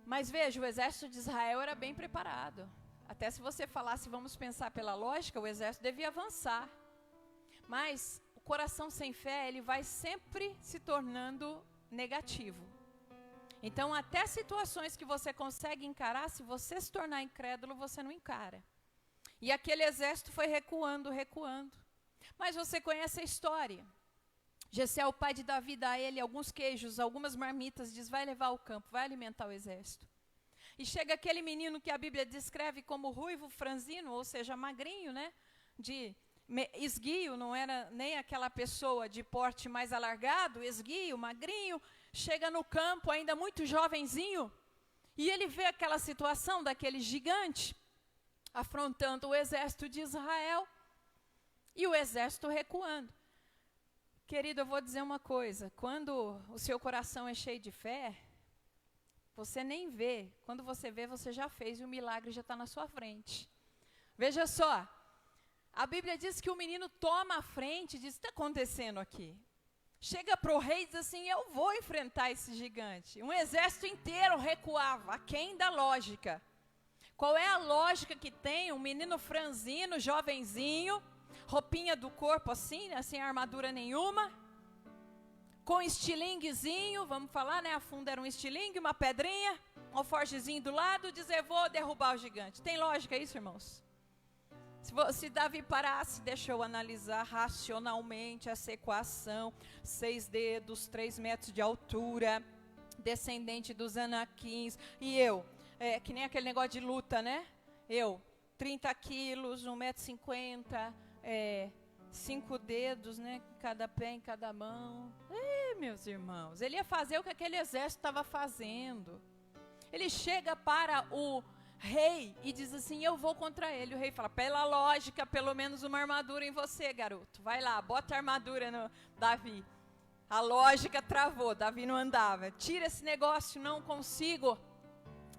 Mas veja, o exército de Israel era bem preparado. Até se você falasse, vamos pensar pela lógica, o exército devia avançar. Mas o coração sem fé, ele vai sempre se tornando negativo. Então, até situações que você consegue encarar, se você se tornar incrédulo, você não encara. E aquele exército foi recuando. Mas você conhece a história. Jessé, o pai de Davi, dá a ele alguns queijos, algumas marmitas, diz, vai levar ao campo, vai alimentar o exército. E chega aquele menino que a Bíblia descreve como ruivo, franzino, ou seja, magrinho, né? De esguio, não era nem aquela pessoa de porte mais alargado, esguio, magrinho, chega no campo ainda muito jovenzinho, e ele vê aquela situação daquele gigante afrontando o exército de Israel, e o exército recuando. Querido, eu vou dizer uma coisa, quando o seu coração é cheio de fé, você nem vê, quando você vê, você já fez e o milagre já está na sua frente. Veja só, a Bíblia diz que o menino toma a frente e diz, o que está acontecendo aqui? Chega para o rei e diz assim, eu vou enfrentar esse gigante. Um exército inteiro recuava, aquém da lógica. Qual é a lógica que tem um menino franzino, jovenzinho, roupinha do corpo assim, né, sem armadura nenhuma, com estilinguezinho, vamos falar, né? A funda era um estilingue, uma pedrinha, um alforjezinho do lado, dizer, vou derrubar o gigante. Tem lógica isso, irmãos? Se Davi parasse, deixa eu analisar racionalmente essa equação, 6 dedos, 3 metros de altura, descendente dos Anaquins, e eu, que nem aquele negócio de luta, né? Eu, 30 quilos, 1,50 m, 5 dedos, né? Cada pé em cada mão. Meus irmãos, ele ia fazer o que aquele exército estava fazendo. Ele chega para o rei e diz assim, eu vou contra ele. O rei fala, pela lógica, pelo menos uma armadura em você, garoto. Vai lá, bota a armadura no Davi. A lógica travou, Davi não andava. Tira esse negócio, não consigo.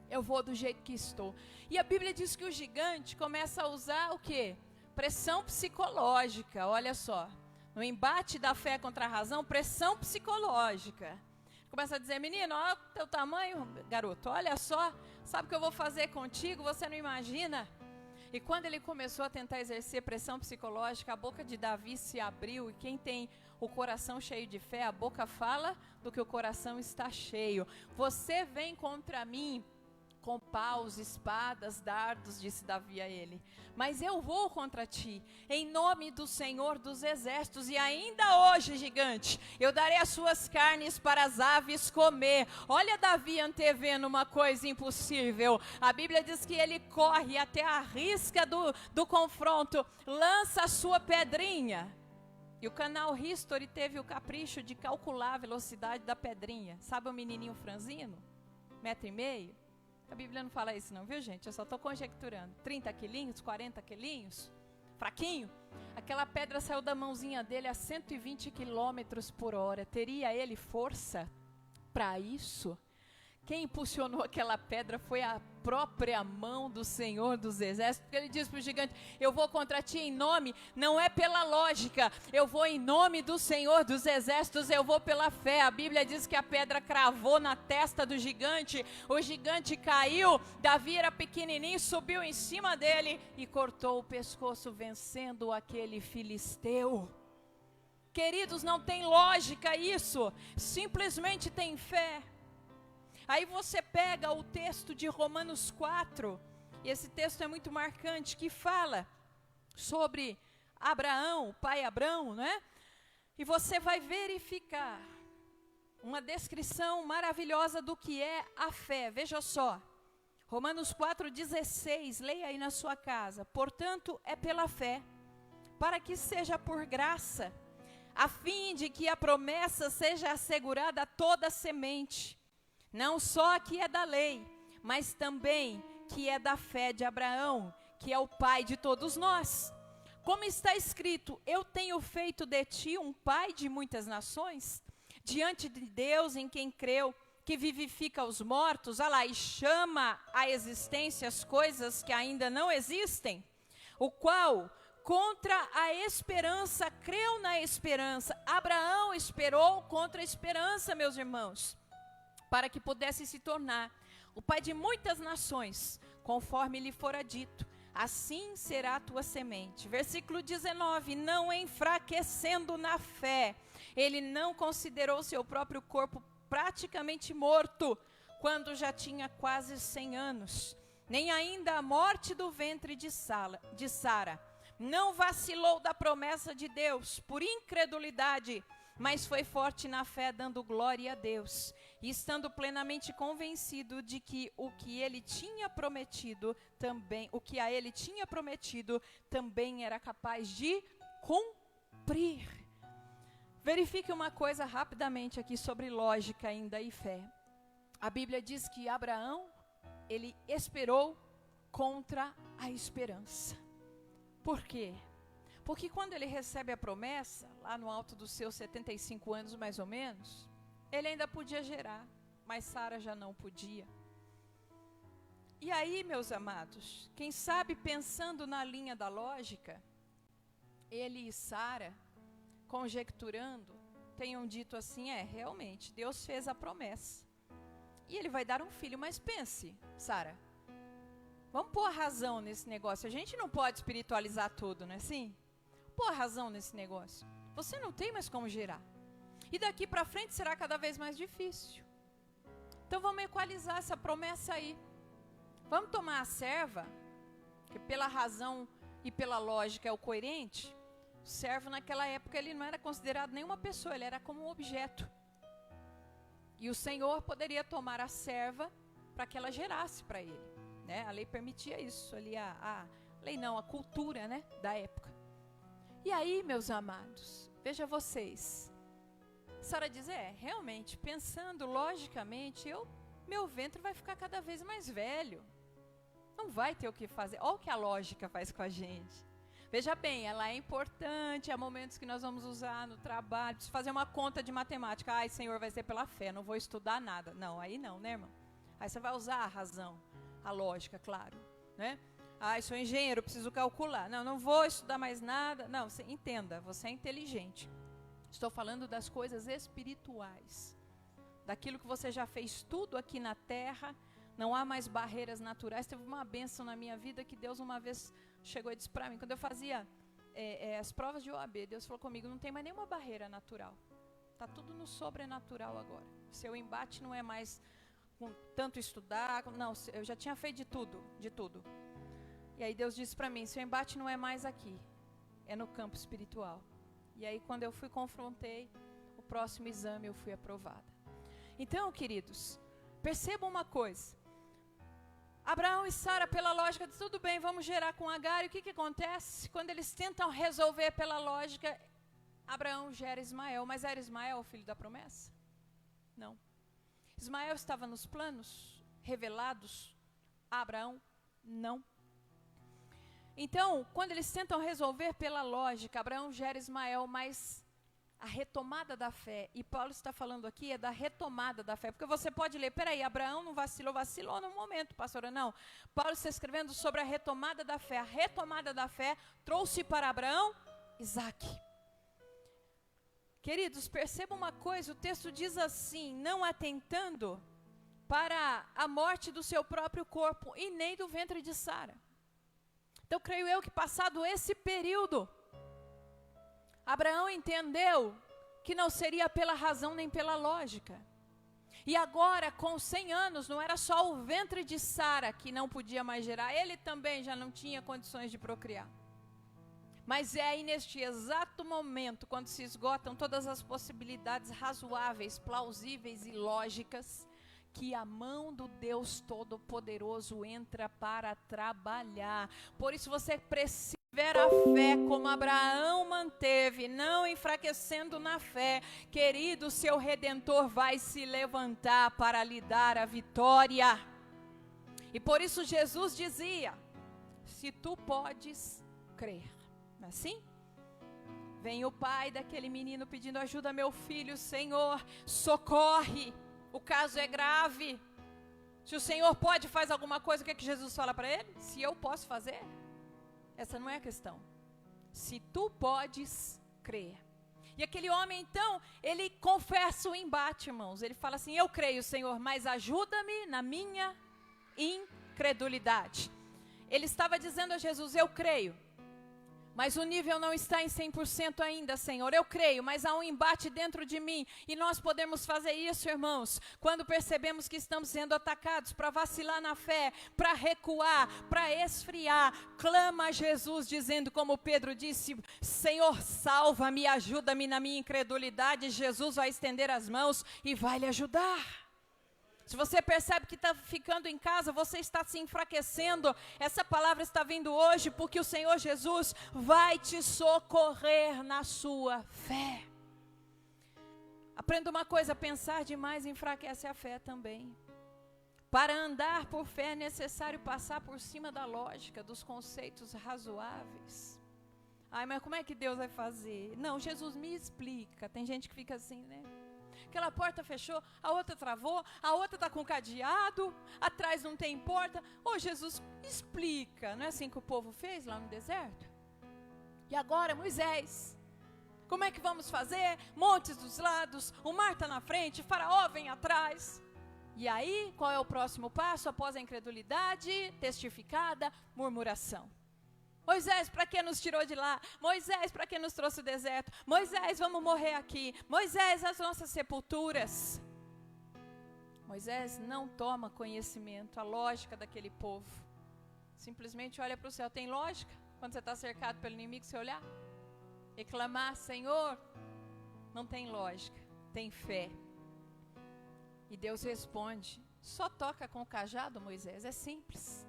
Eu vou do jeito que estou. E a Bíblia diz que o gigante começa a usar o quê? Pressão psicológica, olha só. No embate da fé contra a razão, pressão psicológica. Começa a dizer, menino, olha o teu tamanho, garoto, olha só, sabe o que eu vou fazer contigo? Você não imagina? E quando ele começou a tentar exercer pressão psicológica, a boca de Davi se abriu, e quem tem o coração cheio de fé, a boca fala do que o coração está cheio. Você vem contra mim com paus, espadas, dardos, disse Davi a ele. Mas eu vou contra ti, em nome do Senhor dos Exércitos, e ainda hoje, gigante, eu darei as suas carnes para as aves comer. Olha Davi antevendo uma coisa impossível. A Bíblia diz que ele corre até a risca do confronto, lança a sua pedrinha. E o canal History teve o capricho de calcular a velocidade da pedrinha. Sabe o menininho franzino? 1,5 m? A Bíblia não fala isso não, viu gente? Eu só estou conjecturando. 30 quilinhos, 40 quilinhos, fraquinho. Aquela pedra saiu da mãozinha dele a 120 quilômetros por hora. Teria ele força para isso? Quem impulsionou aquela pedra foi a própria mão do Senhor dos Exércitos. Porque ele diz para o gigante, eu vou contra ti em nome, não é pela lógica, eu vou em nome do Senhor dos Exércitos, eu vou pela fé. A Bíblia diz que a pedra cravou na testa do gigante, o gigante caiu, Davi era pequenininho, subiu em cima dele e cortou o pescoço, vencendo aquele filisteu. Queridos, não tem lógica isso, simplesmente tem fé. Aí você pega o texto de Romanos 4, e esse texto é muito marcante, que fala sobre Abraão, o pai Abrão, né? E você vai verificar uma descrição maravilhosa do que é a fé. Veja só, Romanos 4,16, leia aí na sua casa. Portanto, é pela fé, para que seja por graça, a fim de que a promessa seja assegurada a toda semente, não só a que é da lei, mas também que é da fé de Abraão, que é o pai de todos nós. Como está escrito, eu tenho feito de ti um pai de muitas nações, diante de Deus em quem creu, que vivifica os mortos, olha lá, e chama à existência as coisas que ainda não existem, o qual, contra a esperança, creu na esperança. Abraão esperou contra a esperança, meus irmãos, para que pudesse se tornar o pai de muitas nações, conforme lhe fora dito, assim será a tua semente. Versículo 19, não enfraquecendo na fé, ele não considerou seu próprio corpo praticamente morto, quando já tinha quase 100 anos, nem ainda a morte do ventre de Sara. Não vacilou da promessa de Deus, por incredulidade, mas foi forte na fé, dando glória a Deus, e estando plenamente convencido de que o que a ele tinha prometido também era capaz de cumprir. Verifique uma coisa rapidamente aqui sobre lógica ainda e fé. A Bíblia diz que Abraão, ele esperou contra a esperança. Por quê? Porque quando ele recebe a promessa, lá no alto dos seus 75 anos mais ou menos, ele ainda podia gerar, mas Sara já não podia. E aí, meus amados, quem sabe pensando na linha da lógica, ele e Sara, conjecturando, tenham dito assim, realmente, Deus fez a promessa. E ele vai dar um filho, mas pense, Sara, vamos pôr a razão nesse negócio. A gente não pode espiritualizar tudo, não é assim? Pôr a razão nesse negócio. Você não tem mais como gerar. E daqui para frente será cada vez mais difícil. Então vamos equalizar essa promessa aí. Vamos tomar a serva, que pela razão e pela lógica é o coerente. O servo naquela época ele não era considerado nenhuma pessoa, ele era como um objeto. E o Senhor poderia tomar a serva para que ela gerasse para ele, né? A lei permitia isso, ali a lei não, a cultura, né, da época. E aí, meus amados, veja vocês, Sara diz, realmente, pensando logicamente, meu ventre vai ficar cada vez mais velho, não vai ter o que fazer. Olha o que a lógica faz com a gente. Veja bem, ela é importante, há momentos que nós vamos usar no trabalho, preciso fazer uma conta de matemática. Ai, Senhor, vai ser pela fé, não vou estudar nada. Não, aí não, né, irmão? Aí você vai usar a razão, a lógica, claro, né? Ai, sou engenheiro, preciso calcular. Não vou estudar mais nada. Não, você entenda, você é inteligente. Estou falando das coisas espirituais, daquilo que você já fez tudo aqui na terra. Não há mais barreiras naturais. Teve uma bênção na minha vida que Deus uma vez chegou e disse para mim, quando eu fazia as provas de OAB, Deus falou comigo, não tem mais nenhuma barreira natural. Está tudo no sobrenatural agora. Seu embate não é mais com tanto estudar, não, eu já tinha feito de tudo. E aí Deus disse para mim, seu embate não é mais aqui, é no campo espiritual. E aí quando eu confrontei, o próximo exame eu fui aprovada. Então, queridos, percebam uma coisa. Abraão e Sara, pela lógica, dizem, tudo bem, vamos gerar com Agar. E o que acontece? Quando eles tentam resolver pela lógica, Abraão gera Ismael. Mas era Ismael o filho da promessa? Não. Ismael estava nos planos revelados a Abraão? Não. Então, quando eles tentam resolver pela lógica, Abraão gera Ismael, mas a retomada da fé, e Paulo está falando aqui, é da retomada da fé, porque você pode ler, peraí, Abraão não vacilou no momento, pastora, não. Paulo está escrevendo sobre a retomada da fé trouxe para Abraão Isaque. Queridos, percebam uma coisa, o texto diz assim, não atentando para a morte do seu próprio corpo, e nem do ventre de Sara. Então, creio eu que passado esse período, Abraão entendeu que não seria pela razão nem pela lógica. E agora, com 100 anos, não era só o ventre de Sara que não podia mais gerar, ele também já não tinha condições de procriar. Mas é aí neste exato momento, quando se esgotam todas as possibilidades razoáveis, plausíveis e lógicas, que a mão do Deus Todo-Poderoso entra para trabalhar. Por isso você precisa ver a fé como Abraão manteve, não enfraquecendo na fé. Querido, seu Redentor vai se levantar para lhe dar a vitória. E por isso Jesus dizia, se tu podes crer. Não é assim? Vem o pai daquele menino pedindo ajuda, meu filho, Senhor, socorre. O caso é grave. Se o Senhor pode fazer alguma coisa, o que é que Jesus fala para ele? Se eu posso fazer? Essa não é a questão. Se tu podes crer. E aquele homem, então, ele confessa o embate, irmãos. Ele fala assim, eu creio, Senhor, mas ajuda-me na minha incredulidade. Ele estava dizendo a Jesus, eu creio, Mas o nível não está em 100% ainda, Senhor. Eu creio, mas há um embate dentro de mim. E nós podemos fazer isso, irmãos, quando percebemos que estamos sendo atacados, para vacilar na fé, para recuar, para esfriar. Clama a Jesus, dizendo como Pedro disse: Senhor, salva-me, ajuda-me na minha incredulidade. Jesus vai estender as mãos e vai lhe ajudar. Se você percebe que está ficando em casa, você está se enfraquecendo, essa palavra está vindo hoje porque o Senhor Jesus vai te socorrer na sua fé. Aprenda uma coisa: pensar demais enfraquece a fé também. Para andar por fé é necessário passar por cima da lógica, dos conceitos razoáveis. Ai, mas como é que Deus vai fazer? Não, Jesus me explica. Tem gente que fica assim, né? Aquela porta fechou, a outra travou, a outra está com cadeado, atrás não tem porta. Ô, Jesus, explica. Não é assim que o povo fez lá no deserto? E agora, Moisés, como é que vamos fazer? Montes dos lados, o mar está na frente, Faraó vem atrás. E aí, qual é o próximo passo após a incredulidade testificada? Murmuração. Moisés, para que nos tirou de lá? Moisés, para que nos trouxe o deserto? Moisés, vamos morrer aqui. Moisés, as nossas sepulturas. Moisés não toma conhecimento, a lógica daquele povo. Simplesmente olha para o céu. Tem lógica? Quando você está cercado pelo inimigo, você olhar? E clamar: Senhor, não tem lógica, tem fé. E Deus responde: só toca com o cajado, Moisés, é simples.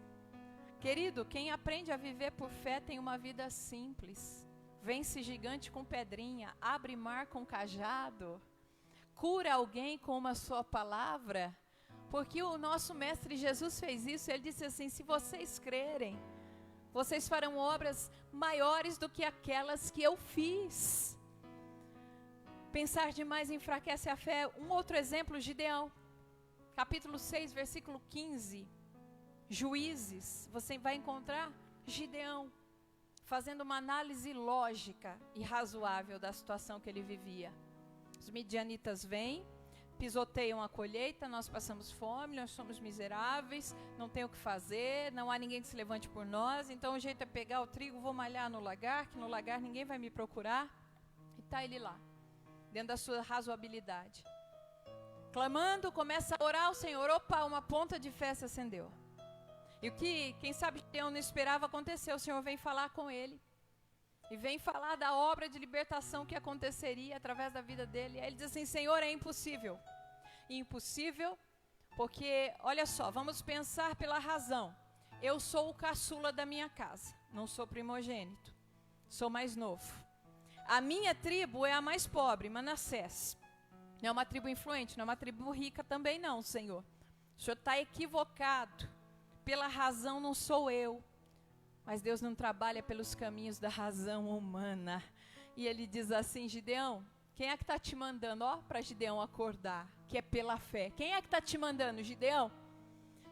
Querido, quem aprende a viver por fé tem uma vida simples. Vence gigante com pedrinha, abre mar com cajado, cura alguém com uma só palavra. Porque o nosso mestre Jesus fez isso. Ele disse assim: se vocês crerem, vocês farão obras maiores do que aquelas que eu fiz. Pensar demais enfraquece a fé. Um outro exemplo, Gideão. Capítulo 6, versículo 15. Juízes, você vai encontrar Gideão fazendo uma análise lógica e razoável da situação que ele vivia. Os midianitas vêm, pisoteiam a colheita, nós passamos fome, nós somos miseráveis, não tem o que fazer, não há ninguém que se levante por nós, então o jeito é pegar o trigo, vou malhar no lagar, que no lagar ninguém vai me procurar. E está ele lá, dentro da sua razoabilidade. Clamando, começa a orar ao Senhor. Opa, uma ponta de fé se acendeu. E o que, quem sabe, Gideão não esperava acontecer. O Senhor vem falar com ele. E vem falar da obra de libertação que aconteceria através da vida dele. Aí ele diz assim: Senhor, é impossível. Impossível, porque, olha só, vamos pensar pela razão. Eu sou o caçula da minha casa. Não sou primogênito. Sou mais novo. A minha tribo é a mais pobre, Manassés. Não é uma tribo influente, não é uma tribo rica também não, Senhor. O Senhor está equivocado. Pela razão não sou eu. Mas Deus não trabalha pelos caminhos da razão humana. E ele diz assim: Gideão, quem é que está te mandando? Ó, para Gideão acordar, que é pela fé. Quem é que está te mandando, Gideão?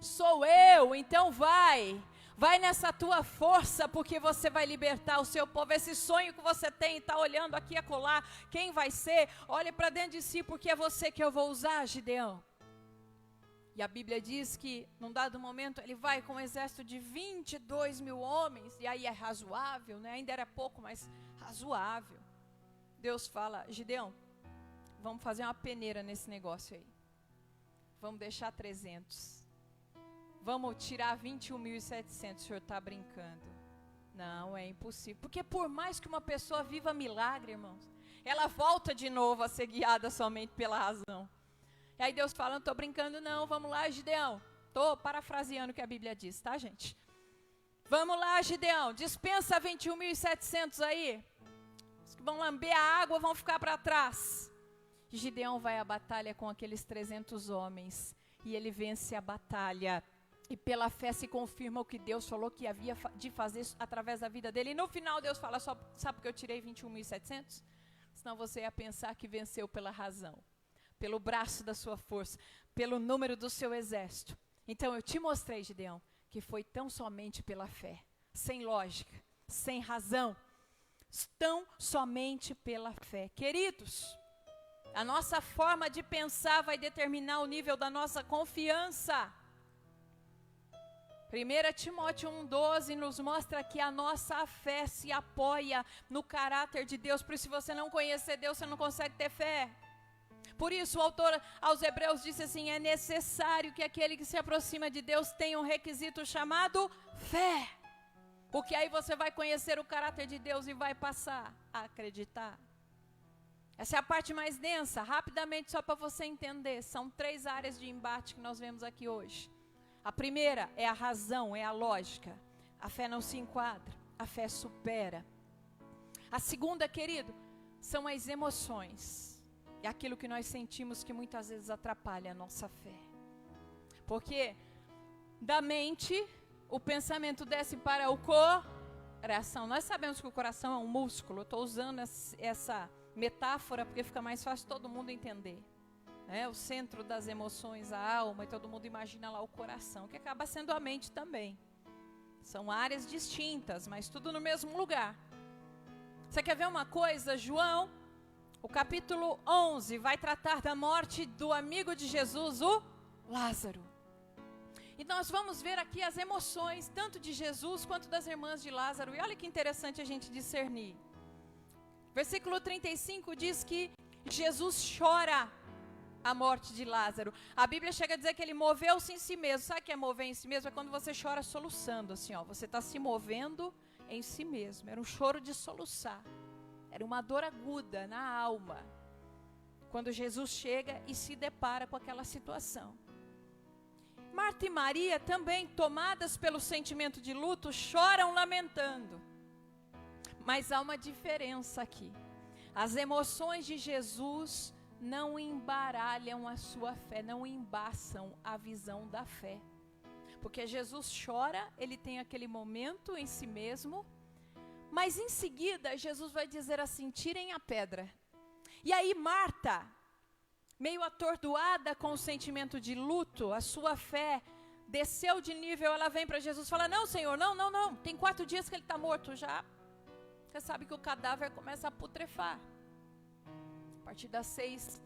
Sou eu, então vai. Vai nessa tua força, porque você vai libertar o seu povo. Esse sonho que você tem, está olhando aqui e acolá, quem vai ser? Olhe para dentro de si, porque é você que eu vou usar, Gideão. E a Bíblia diz que, num dado momento, ele vai com um exército de 22 mil homens, e aí é razoável, né? Ainda era pouco, mas razoável. Deus fala: Gideão, vamos fazer uma peneira nesse negócio aí. Vamos deixar 300. Vamos tirar 21.700, o senhor está brincando. Não, é impossível. Porque por mais que uma pessoa viva milagre, irmãos, ela volta de novo a ser guiada somente pela razão. E aí Deus fala: não estou brincando não, vamos lá, Gideão. Estou parafraseando o que a Bíblia diz, tá, gente? Vamos lá, Gideão, dispensa 21.700 aí. Os que vão lamber a água vão ficar para trás. E Gideão vai à batalha com aqueles 300 homens. E ele vence a batalha. E pela fé se confirma o que Deus falou que havia de fazer através da vida dele. E no final Deus fala: só, sabe por que eu tirei 21.700? Senão você ia pensar que venceu pela razão, pelo braço da sua força, pelo número do seu exército. Então eu te mostrei, Gideão, que foi tão somente pela fé, sem lógica, sem razão, tão somente pela fé. Queridos, a nossa forma de pensar vai determinar o nível da nossa confiança. 1 Timóteo 1,12 nos mostra que a nossa fé se apoia no caráter de Deus. Por isso, se você não conhecer Deus, você não consegue ter fé. Por isso, o autor aos Hebreus disse assim: é necessário que aquele que se aproxima de Deus tenha um requisito chamado fé. Porque aí você vai conhecer o caráter de Deus e vai passar a acreditar. Essa é a parte mais densa. Rapidamente, só para você entender, são 3 áreas de embate que nós vemos aqui hoje. A primeira é a razão, é a lógica. A fé não se enquadra, a fé supera. A segunda, querido, são as emoções. É aquilo que nós sentimos que muitas vezes atrapalha a nossa fé. Porque da mente, o pensamento desce para o coração. Nós sabemos que o coração é um músculo. Eu estou usando essa metáfora porque fica mais fácil todo mundo entender. O centro das emoções, a alma, e todo mundo imagina lá o coração, que acaba sendo a mente também. São áreas distintas, mas tudo no mesmo lugar. Você quer ver uma coisa? João, o capítulo 11, vai tratar da morte do amigo de Jesus, o Lázaro. E nós vamos ver aqui as emoções, tanto de Jesus quanto das irmãs de Lázaro. E olha que interessante a gente discernir. Versículo 35 diz que Jesus chora a morte de Lázaro. A Bíblia chega a dizer que ele moveu-se em si mesmo. Sabe o que é mover em si mesmo? É quando você chora soluçando, assim, ó. Você está se movendo em si mesmo. Era um choro de soluçar. Era uma dor aguda na alma. Quando Jesus chega e se depara com aquela situação. Marta e Maria também, tomadas pelo sentimento de luto, choram lamentando. Mas há uma diferença aqui. As emoções de Jesus não embaralham a sua fé, não embaçam a visão da fé. Porque Jesus chora, ele tem aquele momento em si mesmo, mas em seguida Jesus vai dizer assim: tirem a pedra. E aí Marta, meio atordoada com o sentimento de luto, a sua fé desceu de nível, ela vem para Jesus e fala: não, Senhor, não, tem 4 dias que ele está morto já. Você sabe que o cadáver começa a putrefar. A partir das 6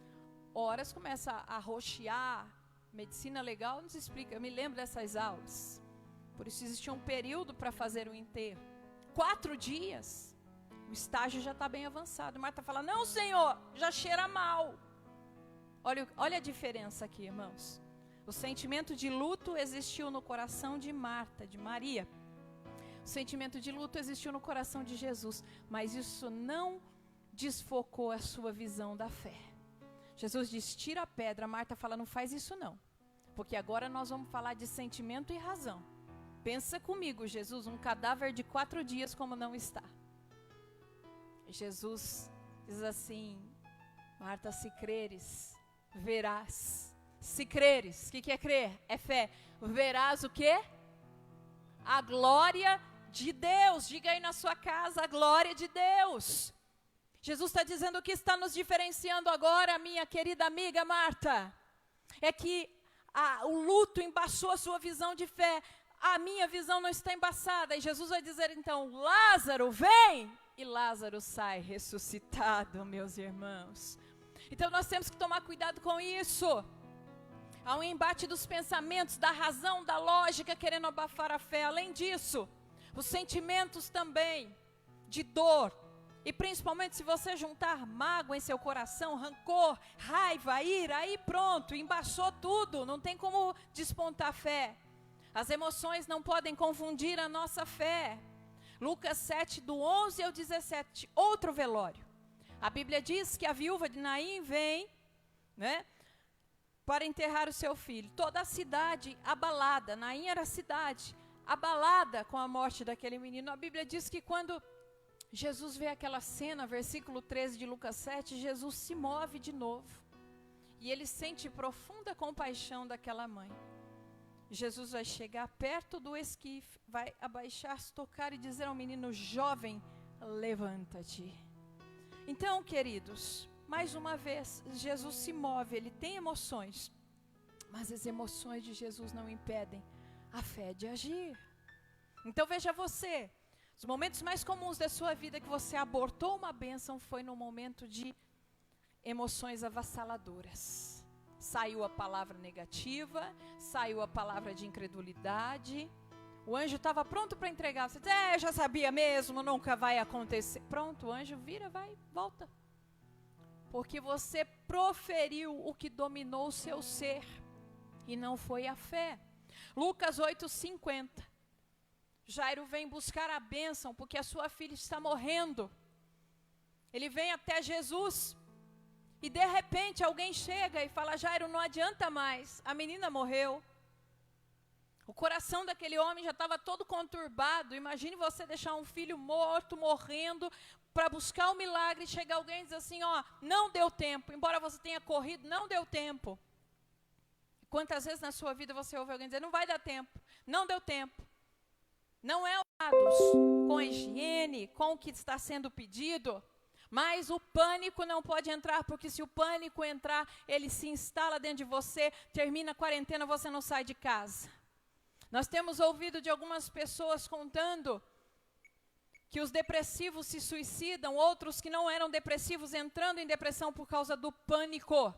horas começa a roxear. Medicina legal nos explica, eu me lembro dessas aulas. Por isso existia um período para fazer o enterro. 4 dias, o estágio já está bem avançado. Marta fala: não, Senhor, já cheira mal. Olha a diferença aqui, irmãos. O sentimento de luto existiu no coração de Marta, de Maria. O sentimento de luto existiu no coração de Jesus, mas isso não desfocou a sua visão da fé. Jesus diz: tira a pedra. Marta fala: não faz isso não, porque agora nós vamos falar de sentimento e razão. Pensa comigo, Jesus, um cadáver de 4 dias como não está. Jesus diz assim: Marta, se creres, verás. Se creres, o que é crer? É fé. Verás o quê? A glória de Deus. Diga aí na sua casa: a glória de Deus. Jesus está dizendo: o que está nos diferenciando agora, minha querida amiga Marta, é que o luto embaçou a sua visão de fé. A minha visão não está embaçada. E Jesus vai dizer então: Lázaro, vem! E Lázaro sai ressuscitado, meus irmãos. Então nós temos que tomar cuidado com isso. Há um embate dos pensamentos, da razão, da lógica, querendo abafar a fé. Além disso, os sentimentos também de dor. E principalmente se você juntar mágoa em seu coração, rancor, raiva, ira, aí pronto, embaçou tudo. Não tem como despontar fé. As emoções não podem confundir a nossa fé. Lucas 7, do 11 ao 17, outro velório. A Bíblia diz que a viúva de Naim vem, para enterrar o seu filho. Toda a cidade abalada. Naim era a cidade abalada com a morte daquele menino. A Bíblia diz que quando Jesus vê aquela cena, versículo 13 de Lucas 7, Jesus se move de novo. E ele sente profunda compaixão daquela mãe. Jesus vai chegar perto do esquife, vai abaixar-se, tocar e dizer ao menino: jovem, levanta-te. Então, queridos, mais uma vez, Jesus se move, ele tem emoções, mas as emoções de Jesus não impedem a fé de agir. Então veja você, os momentos mais comuns da sua vida que você abortou uma bênção foi no momento de emoções avassaladoras. Saiu a palavra negativa, saiu a palavra de incredulidade, O anjo estava pronto para entregar. Você diz, eu já sabia mesmo, nunca vai acontecer. Pronto, o anjo vira, vai, volta. Porque você proferiu o que dominou o seu ser. E não foi a fé. Lucas 8:50. Jairo vem buscar a bênção porque a sua filha está morrendo. Ele vem até Jesus. E de repente alguém chega e fala, Jairo, não adianta mais. A menina morreu. O coração daquele homem já estava todo conturbado. Imagine você deixar um filho morto, morrendo, para buscar um milagre. E chega alguém e diz assim, não deu tempo. Embora você tenha corrido, não deu tempo. Quantas vezes na sua vida você ouve alguém dizer, não vai dar tempo, não deu tempo. Não é cuidados com a higiene, com o que está sendo pedido. Mas o pânico não pode entrar, porque se o pânico entrar, ele se instala dentro de você, termina a quarentena, você não sai de casa. Nós temos ouvido de algumas pessoas contando que os depressivos se suicidam, outros que não eram depressivos entrando em depressão por causa do pânico.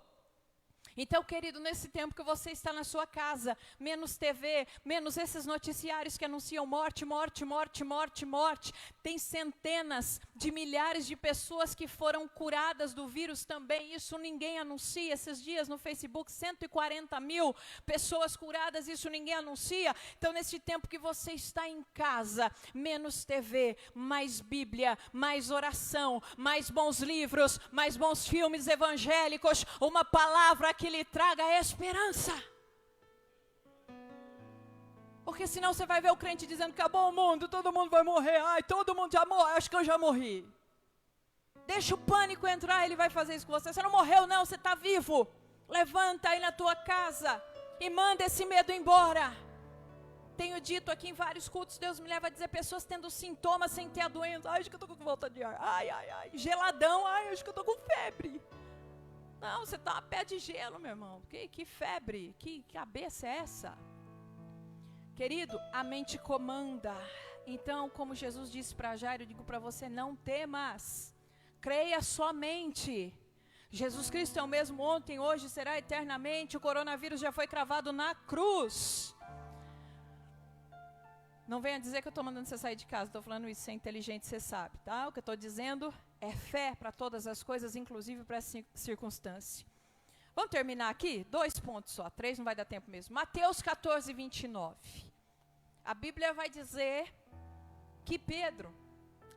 Então, querido, nesse tempo que você está na sua casa, menos TV, menos esses noticiários que anunciam morte, morte, morte, morte, morte. Tem centenas de milhares de pessoas que foram curadas do vírus também. Isso ninguém anuncia. Esses dias no Facebook, 140 mil pessoas curadas, isso ninguém anuncia. Então, nesse tempo que você está em casa, menos TV, mais Bíblia, mais oração, mais bons livros, mais bons filmes evangélicos, uma palavra que lhe traga a esperança. Porque senão você vai ver o crente dizendo que acabou o mundo, todo mundo vai morrer, todo mundo já morre, acho que eu já morri. Deixa o pânico entrar, ele vai fazer isso com você. Você não morreu não, você está vivo. Levanta aí na tua casa e manda esse medo embora. Tenho dito aqui em vários cultos, Deus me leva a dizer, pessoas tendo sintomas sem ter a doença. Acho que eu estou com falta de ar. Geladão, acho que eu estou com febre. Não, você está a pé de gelo, meu irmão. Que febre, que cabeça é essa? Querido, a mente comanda. Então, como Jesus disse para Jairo, eu digo para você, não temas. Creia somente. Jesus Cristo é o mesmo ontem, hoje, será eternamente. O coronavírus já foi cravado na cruz. Não venha dizer que eu estou mandando você sair de casa. Estou falando isso, você é inteligente, você sabe, tá? O que eu estou dizendo é fé para todas as coisas, inclusive para essa circunstância. Vamos terminar aqui? 2 pontos só, 3 não vai dar tempo mesmo. Mateus 14:29. A Bíblia vai dizer que Pedro,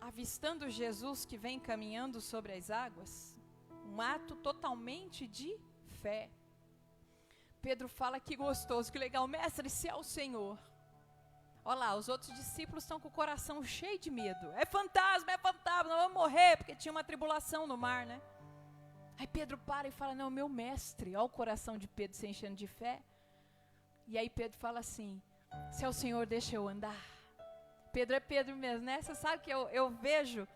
avistando Jesus que vem caminhando sobre as águas, um ato totalmente de fé. Pedro fala, que gostoso, que legal, mestre, se é o Senhor. Olha lá, os outros discípulos estão com o coração cheio de medo. É fantasma, nós vamos morrer, porque tinha uma tribulação no mar, né? Aí Pedro para e fala, não, meu mestre, olha o coração de Pedro se enchendo de fé. E aí Pedro fala assim, se é o Senhor, deixa eu andar. Pedro é Pedro mesmo, né? Você sabe que eu vejo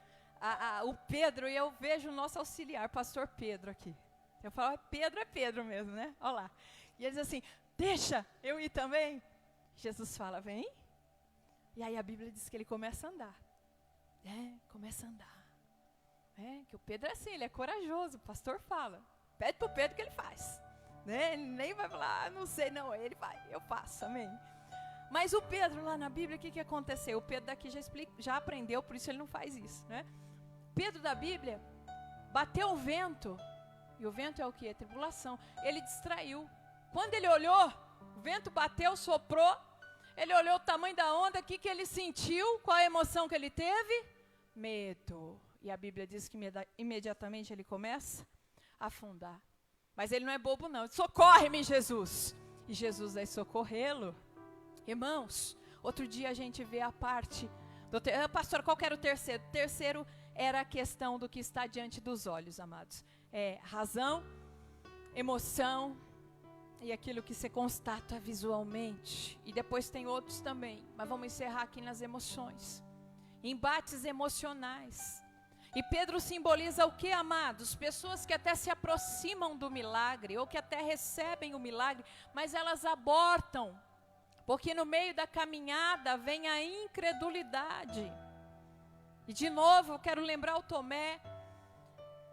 o Pedro e eu vejo o nosso auxiliar, pastor Pedro aqui. Eu falo, Pedro é Pedro mesmo, né? Olha lá. E ele diz assim, deixa eu ir também. Jesus fala, vem. E aí a Bíblia diz que ele começa a andar. Começa a andar. Que o Pedro é assim, ele é corajoso, o pastor fala. Pede para o Pedro que ele faz. Né? Ele nem vai falar, não sei, não, ele vai, eu faço, amém. Mas o Pedro lá na Bíblia, o que aconteceu? O Pedro daqui já aprendeu, por isso ele não faz isso, né? Pedro da Bíblia, bateu o vento, e o vento é o que? É tribulação. Ele distraiu. Quando ele olhou, o vento bateu, soprou, ele olhou o tamanho da onda, o que ele sentiu? Qual a emoção que ele teve? Medo. E a Bíblia diz que imediatamente ele começa a afundar. Mas ele não é bobo não, socorre-me Jesus. E Jesus vai socorrê-lo. Irmãos, outro dia a gente vê a parte, pastor, qual que era o terceiro? O terceiro era a questão do que está diante dos olhos, amados. Razão, emoção e aquilo que se constata visualmente. E depois tem outros também, mas vamos encerrar aqui nas emoções. Embates emocionais. E Pedro simboliza o que, amados? Pessoas que até se aproximam do milagre, ou que até recebem o milagre, mas elas abortam. Porque no meio da caminhada vem a incredulidade. E de novo eu quero lembrar o Tomé,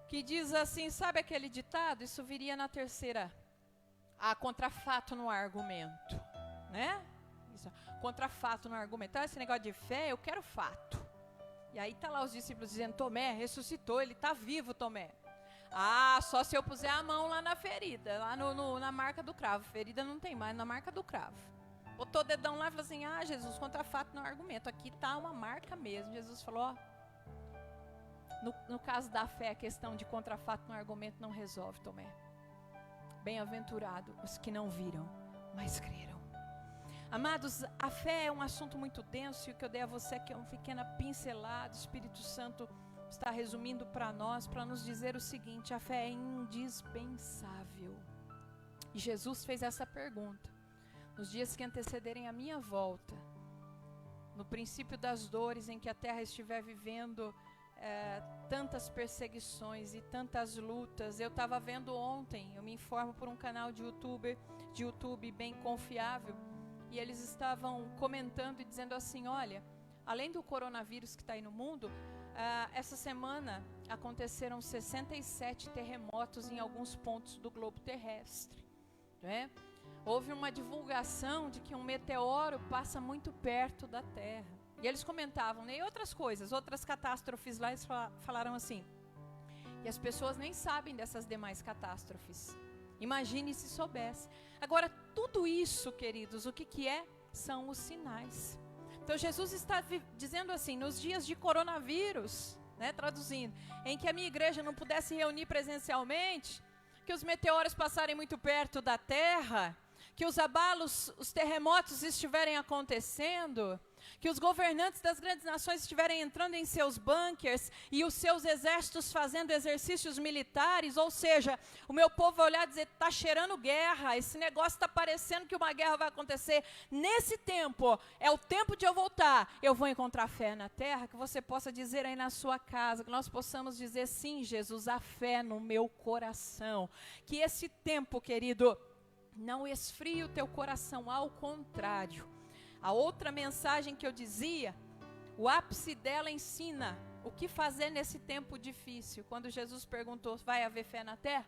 que diz assim, sabe aquele ditado? Isso viria na terceira. Há contrafato no argumento, né? Isso, contra fato no argumento. Então, esse negócio de fé, eu quero fato. E aí tá lá os discípulos dizendo, Tomé ressuscitou, ele está vivo, Tomé. Ah, só se eu puser a mão lá na ferida, lá na marca do cravo. Ferida não tem mais, na marca do cravo. Botou o dedão lá e falou assim, Jesus, contra fato no argumento. Aqui tá uma marca mesmo. Jesus falou, no caso da fé, a questão de contra fato no argumento não resolve, Tomé. Bem-aventurado os que não viram, mas creram. Amados, a fé é um assunto muito denso, e o que eu dei a você aqui é uma pequena pincelada. O Espírito Santo está resumindo para nós, para nos dizer o seguinte: a fé é indispensável. E Jesus fez essa pergunta nos dias que antecederem a minha volta, no princípio das dores, em que a terra estiver vivendo tantas perseguições e tantas lutas. Eu estava vendo ontem, eu me informo por um canal de YouTube bem confiável, e eles estavam comentando e dizendo assim, olha, além do coronavírus que está aí no mundo, essa semana aconteceram 67 terremotos em alguns pontos do globo terrestre, né? Houve uma divulgação de que um meteoro passa muito perto da Terra. E eles comentavam, né, e outras coisas, outras catástrofes lá, eles falaram assim, e as pessoas nem sabem dessas demais catástrofes. Imagine se soubesse. Agora, tudo isso, queridos, o que é? São os sinais. Então, Jesus está dizendo assim, nos dias de coronavírus, né, traduzindo, em que a minha igreja não pudesse reunir presencialmente, que os meteoros passarem muito perto da terra, que os abalos, os terremotos estiverem acontecendo, que os governantes das grandes nações estiverem entrando em seus bunkers e os seus exércitos fazendo exercícios militares, ou seja, o meu povo vai olhar e dizer, está cheirando guerra, esse negócio está parecendo que uma guerra vai acontecer. Nesse tempo, é o tempo de eu voltar, eu vou encontrar fé na terra, que você possa dizer aí na sua casa, que nós possamos dizer, sim, Jesus, a fé no meu coração. Que esse tempo, querido, não esfrie o teu coração, ao contrário. A outra mensagem que eu dizia, o ápice dela ensina o que fazer nesse tempo difícil. Quando Jesus perguntou, vai haver fé na terra?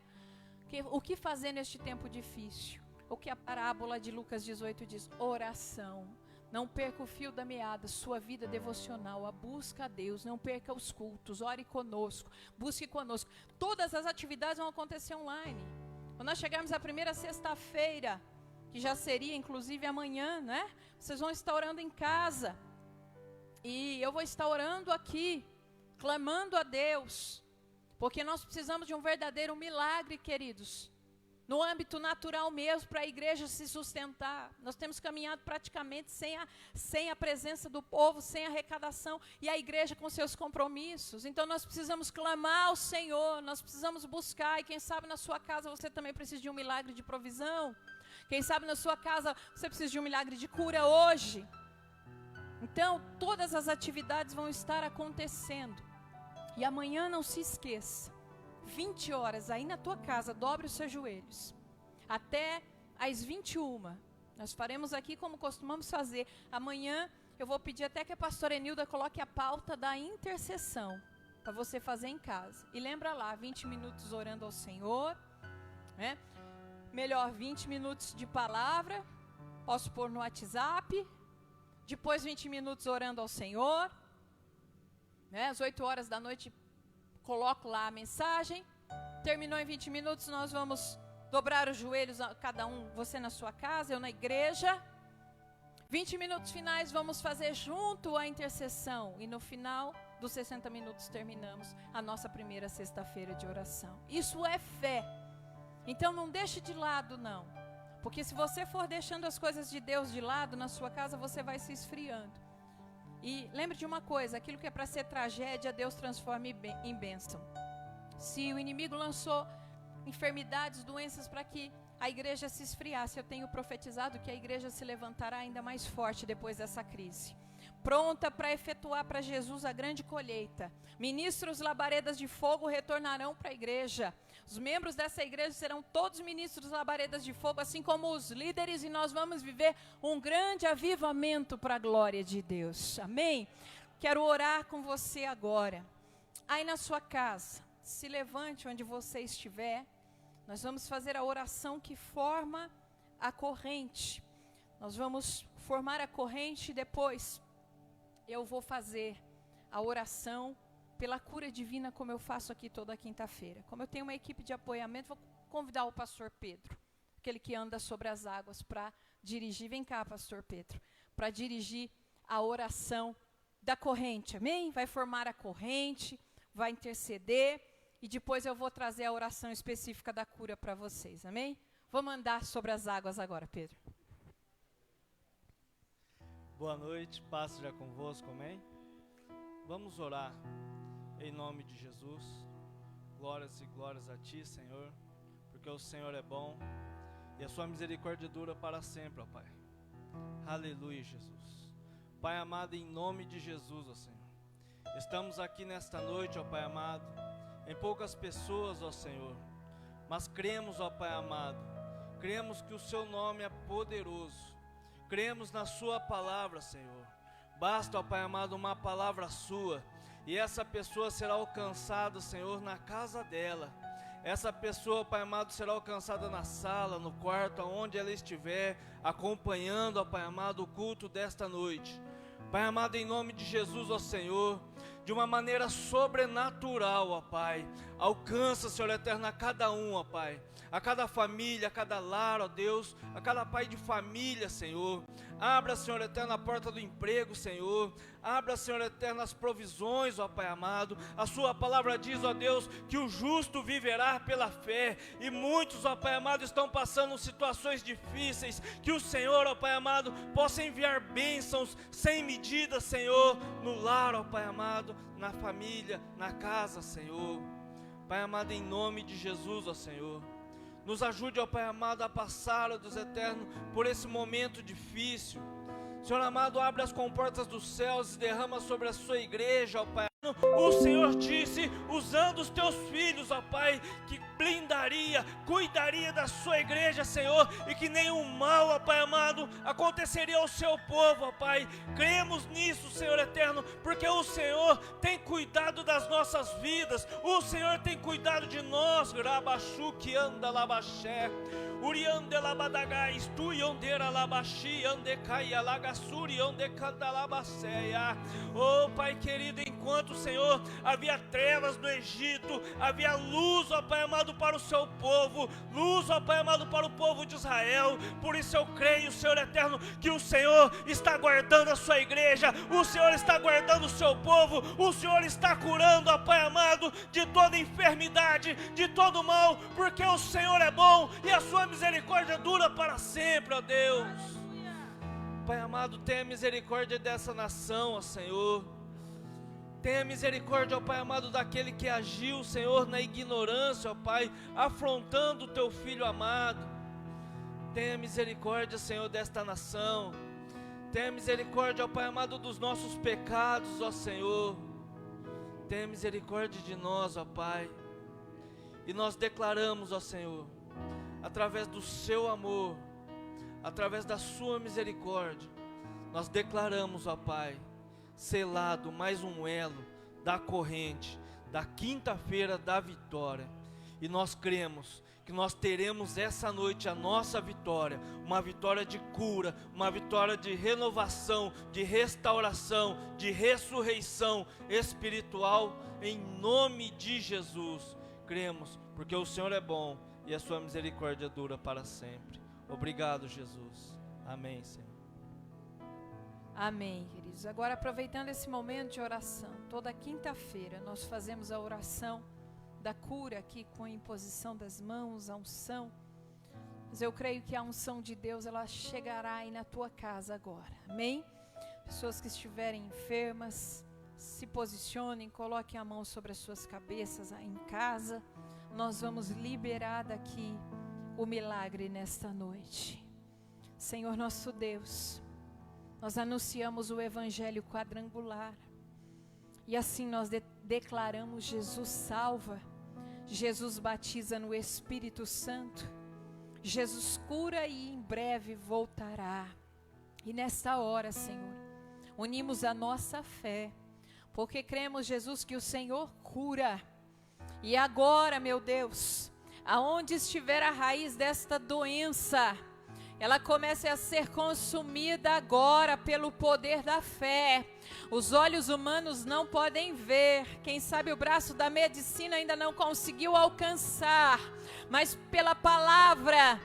O que fazer neste tempo difícil? O que a parábola de Lucas 18 diz? Oração. Não perca o fio da meada, sua vida devocional, a busca a Deus. Não perca os cultos, ore conosco, busque conosco. Todas as atividades vão acontecer online. Quando nós chegarmos à primeira sexta-feira, que já seria inclusive amanhã, né? Vocês vão estar orando em casa. E eu vou estar orando aqui, clamando a Deus. Porque nós precisamos de um verdadeiro milagre, queridos. No âmbito natural mesmo, para a igreja se sustentar. Nós temos caminhado praticamente sem a presença do povo, sem arrecadação. E a igreja com seus compromissos. Então nós precisamos clamar ao Senhor, nós precisamos buscar. E quem sabe na sua casa você também precisa de um milagre de provisão. Quem sabe na sua casa você precisa de um milagre de cura hoje. Então, todas as atividades vão estar acontecendo. E amanhã não se esqueça, 20 horas aí na tua casa, dobre os seus joelhos. Até às 21, nós faremos aqui como costumamos fazer. Amanhã eu vou pedir até que a pastora Enilda coloque a pauta da intercessão, para você fazer em casa. E lembra lá, 20 minutos orando ao Senhor, né? Melhor 20 minutos de palavra, posso pôr no WhatsApp, depois 20 minutos orando ao Senhor, né? Às 8 horas da noite coloco lá a mensagem, terminou em 20 minutos, nós vamos dobrar os joelhos, cada um, você na sua casa, eu na igreja, 20 minutos finais vamos fazer junto a intercessão, e no final dos 60 minutos terminamos a nossa primeira sexta-feira de oração. Isso é fé. Então não deixe de lado não, porque se você for deixando as coisas de Deus de lado na sua casa, você vai se esfriando. E lembre de uma coisa, aquilo que é para ser tragédia, Deus transforma em bênção. Se o inimigo lançou enfermidades, doenças para que a igreja se esfriasse, eu tenho profetizado que a igreja se levantará ainda mais forte depois dessa crise. Pronta para efetuar para Jesus a grande colheita. Ministros labaredas de fogo retornarão para a igreja. Os membros dessa igreja serão todos ministros labaredas de fogo, assim como os líderes, e nós vamos viver um grande avivamento para a glória de Deus. Amém? Quero orar com você agora. Aí na sua casa, se levante onde você estiver. Nós vamos fazer a oração que forma a corrente. Nós vamos formar a corrente, depois eu vou fazer a oração pela cura divina, como eu faço aqui toda quinta-feira. Como eu tenho uma equipe de apoiamento, vou convidar o pastor Pedro, aquele que anda sobre as águas, para dirigir. Vem cá, pastor Pedro, para dirigir a oração da corrente, amém? Vai formar a corrente, vai interceder, e depois eu vou trazer a oração específica da cura para vocês, amém? Vamos andar sobre as águas agora, Pedro. Boa noite, paz seja convosco, amém? Vamos orar em nome de Jesus. Glórias e glórias a Ti, Senhor, porque o Senhor é bom e a Sua misericórdia dura para sempre, ó Pai. Aleluia, Jesus. Pai amado, em nome de Jesus, ó Senhor, estamos aqui nesta noite, ó Pai amado, em poucas pessoas, ó Senhor, mas cremos, ó Pai amado, cremos que o Seu nome é poderoso, cremos na Sua palavra, Senhor. Basta, ó Pai amado, uma palavra Sua, e essa pessoa será alcançada, Senhor, na casa dela. Essa pessoa, Pai amado, será alcançada na sala, no quarto, aonde ela estiver, acompanhando, ó Pai amado, o culto desta noite. Pai amado, em nome de Jesus, ó Senhor, de uma maneira sobrenatural, ó Pai, alcança, Senhor eterno, a cada um, ó Pai, a cada família, a cada lar, ó Deus, a cada pai de família, Senhor. Abra, Senhor eterno, a porta do emprego, Senhor. Abra, Senhor eterno, as provisões, ó Pai amado. A Sua palavra diz, ó Deus, que o justo viverá pela fé. E muitos, ó Pai amado, estão passando situações difíceis. Que o Senhor, ó Pai amado, possa enviar bênçãos sem medida, Senhor, no lar, ó Pai amado, na família, na casa, Senhor. Pai amado, em nome de Jesus, ó Senhor, nos ajude, ó Pai amado, a passar, ó Deus eterno, por esse momento difícil. Senhor amado, abre as comportas dos céus e derrama sobre a Sua igreja, ó Pai. O Senhor disse, usando os Teus filhos, ó Pai, que blindaria, cuidaria da Sua igreja, Senhor, e que nenhum mal, ó Pai amado, aconteceria ao Seu povo, ó Pai. Cremos nisso, Senhor eterno, porque o Senhor tem cuidado das nossas vidas, o Senhor tem cuidado de nós. Rabachu que anda labaxé, Uriande labadagai, tu yondera labaxi, ande caia lagassuri, onde canta labacéia. Oh Pai querido, enquanto, Senhor, havia trevas no Egito, havia luz, ó Pai amado, para o Seu povo, luz, ó Pai amado, para o povo de Israel. Por isso eu creio, Senhor eterno, que o Senhor está guardando a Sua igreja, o Senhor está guardando o Seu povo, o Senhor está curando, ó Pai amado, de toda enfermidade, de todo mal, porque o Senhor é bom e a Sua misericórdia dura para sempre, ó Deus. Pai amado, tenha misericórdia dessa nação, ó Senhor. Tenha misericórdia, ó Pai amado, daquele que agiu, Senhor, na ignorância, ó Pai, afrontando o Teu Filho amado. Tenha misericórdia, Senhor, desta nação. Tenha misericórdia, ó Pai amado, dos nossos pecados, ó Senhor. Tenha misericórdia de nós, ó Pai. E nós declaramos, ó Senhor, através do Seu amor, através da Sua misericórdia, nós declaramos, ó Pai, selado mais um elo da corrente, da quinta-feira da vitória. E nós cremos que nós teremos essa noite a nossa vitória, uma vitória de cura, uma vitória de renovação, de restauração, de ressurreição espiritual, em nome de Jesus. Cremos, porque o Senhor é bom e a Sua misericórdia dura para sempre. Obrigado, Jesus. Amém, Senhor. Amém, queridos. Agora, aproveitando esse momento de oração, toda quinta-feira nós fazemos a oração da cura aqui com a imposição das mãos, a unção. Mas eu creio que a unção de Deus, ela chegará aí na tua casa agora. Amém? Pessoas que estiverem enfermas, se posicionem, coloquem a mão sobre as suas cabeças aí em casa. Nós vamos liberar daqui o milagre nesta noite. Senhor nosso Deus, nós anunciamos o Evangelho quadrangular, e assim nós declaramos: Jesus salva, Jesus batiza no Espírito Santo, Jesus cura e em breve voltará. E nesta hora, Senhor, unimos a nossa fé, porque cremos, Jesus, que o Senhor cura. E agora, meu Deus, aonde estiver a raiz desta doença, ela comece a ser consumida agora pelo poder da fé. Os olhos humanos não podem ver, quem sabe o braço da medicina ainda não conseguiu alcançar, mas pela palavra,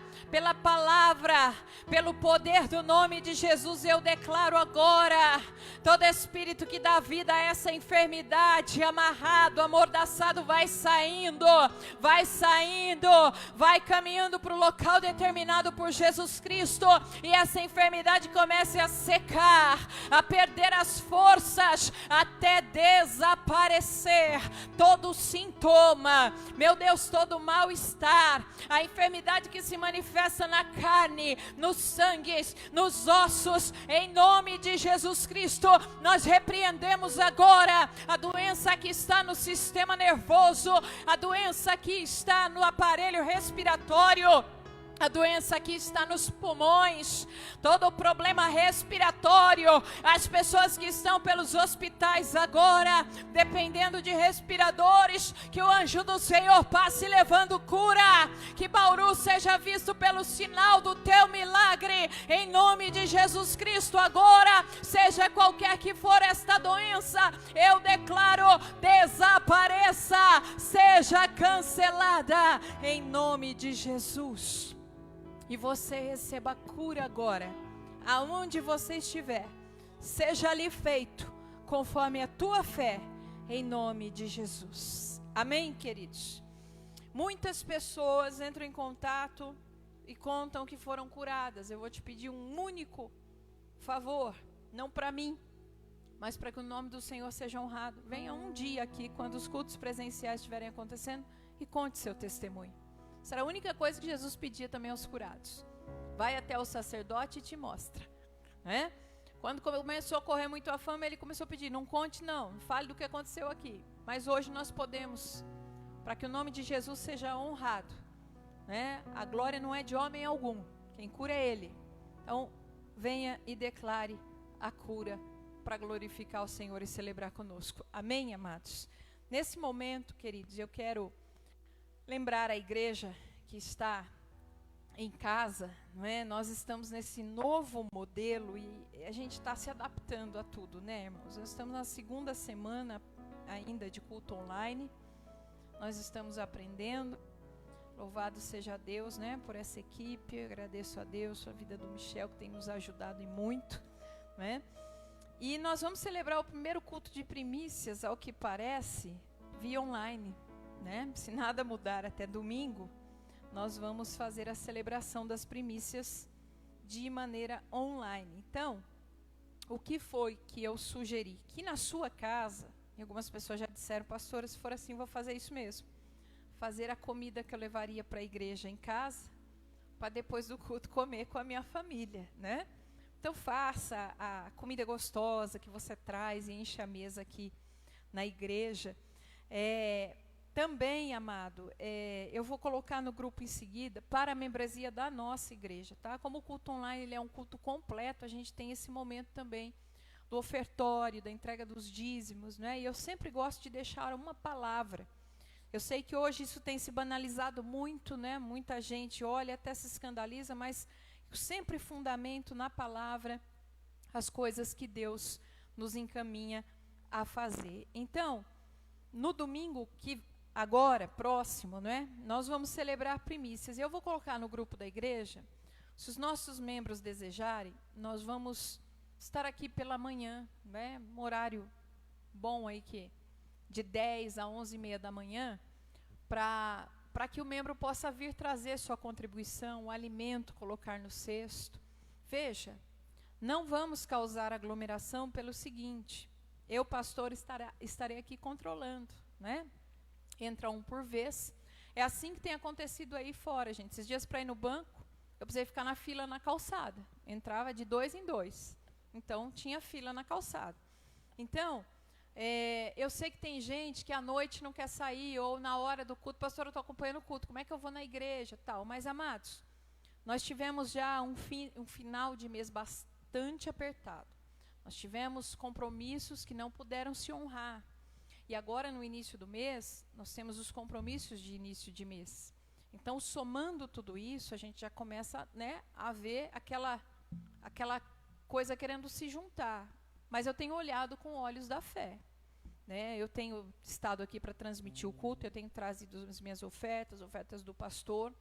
pelo poder do nome de Jesus, eu declaro agora, todo espírito que dá vida a essa enfermidade, amarrado, amordaçado, vai saindo, vai caminhando para o local determinado por Jesus Cristo, e essa enfermidade comece a secar, a perder as forças, até desaparecer todo sintoma, meu Deus, todo mal-estar, a enfermidade que se manifesta na carne, nos sangues, nos ossos, em nome de Jesus Cristo, nós repreendemos agora a doença que está no sistema nervoso, a doença que está no aparelho respiratório, a doença que está nos pulmões, todo o problema respiratório, as pessoas que estão pelos hospitais agora, dependendo de respiradores, que o anjo do Senhor passe levando cura, que Bauru seja visto pelo sinal do teu milagre, em nome de Jesus Cristo agora, seja qualquer que for esta doença, eu declaro, desapareça, seja cancelada, em nome de Jesus. E você receba cura agora, aonde você estiver, seja ali feito, conforme a tua fé, em nome de Jesus. Amém, queridos? Muitas pessoas entram em contato e contam que foram curadas. Eu vou te pedir um único favor, não para mim, mas para que o nome do Senhor seja honrado. Venha um dia aqui, quando os cultos presenciais estiverem acontecendo, e conte seu testemunho. Essa era a única coisa que Jesus pedia também aos curados. Vai até o sacerdote e te mostra, né? Quando começou a correr muito a fama, ele começou a pedir, não conte não fale do que aconteceu aqui. Mas hoje nós podemos, para que o nome de Jesus seja honrado, né? A glória não é de homem algum, quem cura é Ele. Então, venha e declare a cura para glorificar o Senhor e celebrar conosco. Amém, amados? Nesse momento, queridos, eu quero lembrar a igreja que está em casa, não é? Nós estamos nesse novo modelo e a gente está se adaptando a tudo, né, irmãos? Nós estamos na segunda semana ainda de culto online, nós estamos aprendendo, louvado seja Deus, né, por essa equipe. Eu agradeço a Deus, a vida do Michel, que tem nos ajudado e muito, né? E nós vamos celebrar o primeiro culto de primícias, ao que parece, via online, né? Se nada mudar até domingo, nós vamos fazer a celebração das primícias de maneira online. Então, o que foi que eu sugeri? Que na sua casa, e algumas pessoas já disseram, pastora, se for assim, vou fazer isso mesmo. Fazer a comida que eu levaria para a igreja em casa, para depois do culto comer com a minha família, né? Então faça a comida gostosa que você traz e enche a mesa aqui na igreja. Também, amado, eu vou colocar no grupo em seguida para a membresia da nossa igreja, tá? Como o culto online ele é um culto completo, a gente tem esse momento também do ofertório, da entrega dos dízimos, né? E eu sempre gosto de deixar uma palavra. Eu sei que hoje isso tem se banalizado muito, né? Muita gente olha, até se escandaliza, mas eu sempre fundamento na palavra as coisas que Deus nos encaminha a fazer. Então, no domingo que agora, próximo, não é? Nós vamos celebrar primícias. E eu vou colocar no grupo da igreja, se os nossos membros desejarem, nós vamos estar aqui pela manhã, né? Um horário bom aí, que de 10 a 11h30 da manhã, para que o membro possa vir trazer sua contribuição, o alimento, colocar no cesto. Veja, não vamos causar aglomeração pelo seguinte, eu, pastor, estarei aqui controlando, né? Entra um por vez. É assim que tem acontecido aí fora, gente. Esses dias, para ir no banco, eu precisei ficar na fila na calçada. Entrava de 2 em 2. Então, tinha fila na calçada. Então, eu sei que tem gente que à noite não quer sair, ou na hora do culto, pastor, eu estou acompanhando o culto, como é que eu vou na igreja, tal. Mas, amados, nós tivemos já um final de mês bastante apertado. Nós tivemos compromissos que não puderam se honrar. E agora, no início do mês, nós temos os compromissos de início de mês. Então, somando tudo isso, a gente já começa, né, a ver aquela coisa querendo se juntar. Mas eu tenho olhado com olhos da fé. Né? Eu tenho estado aqui para transmitir o culto, eu tenho trazido as minhas ofertas do pastor.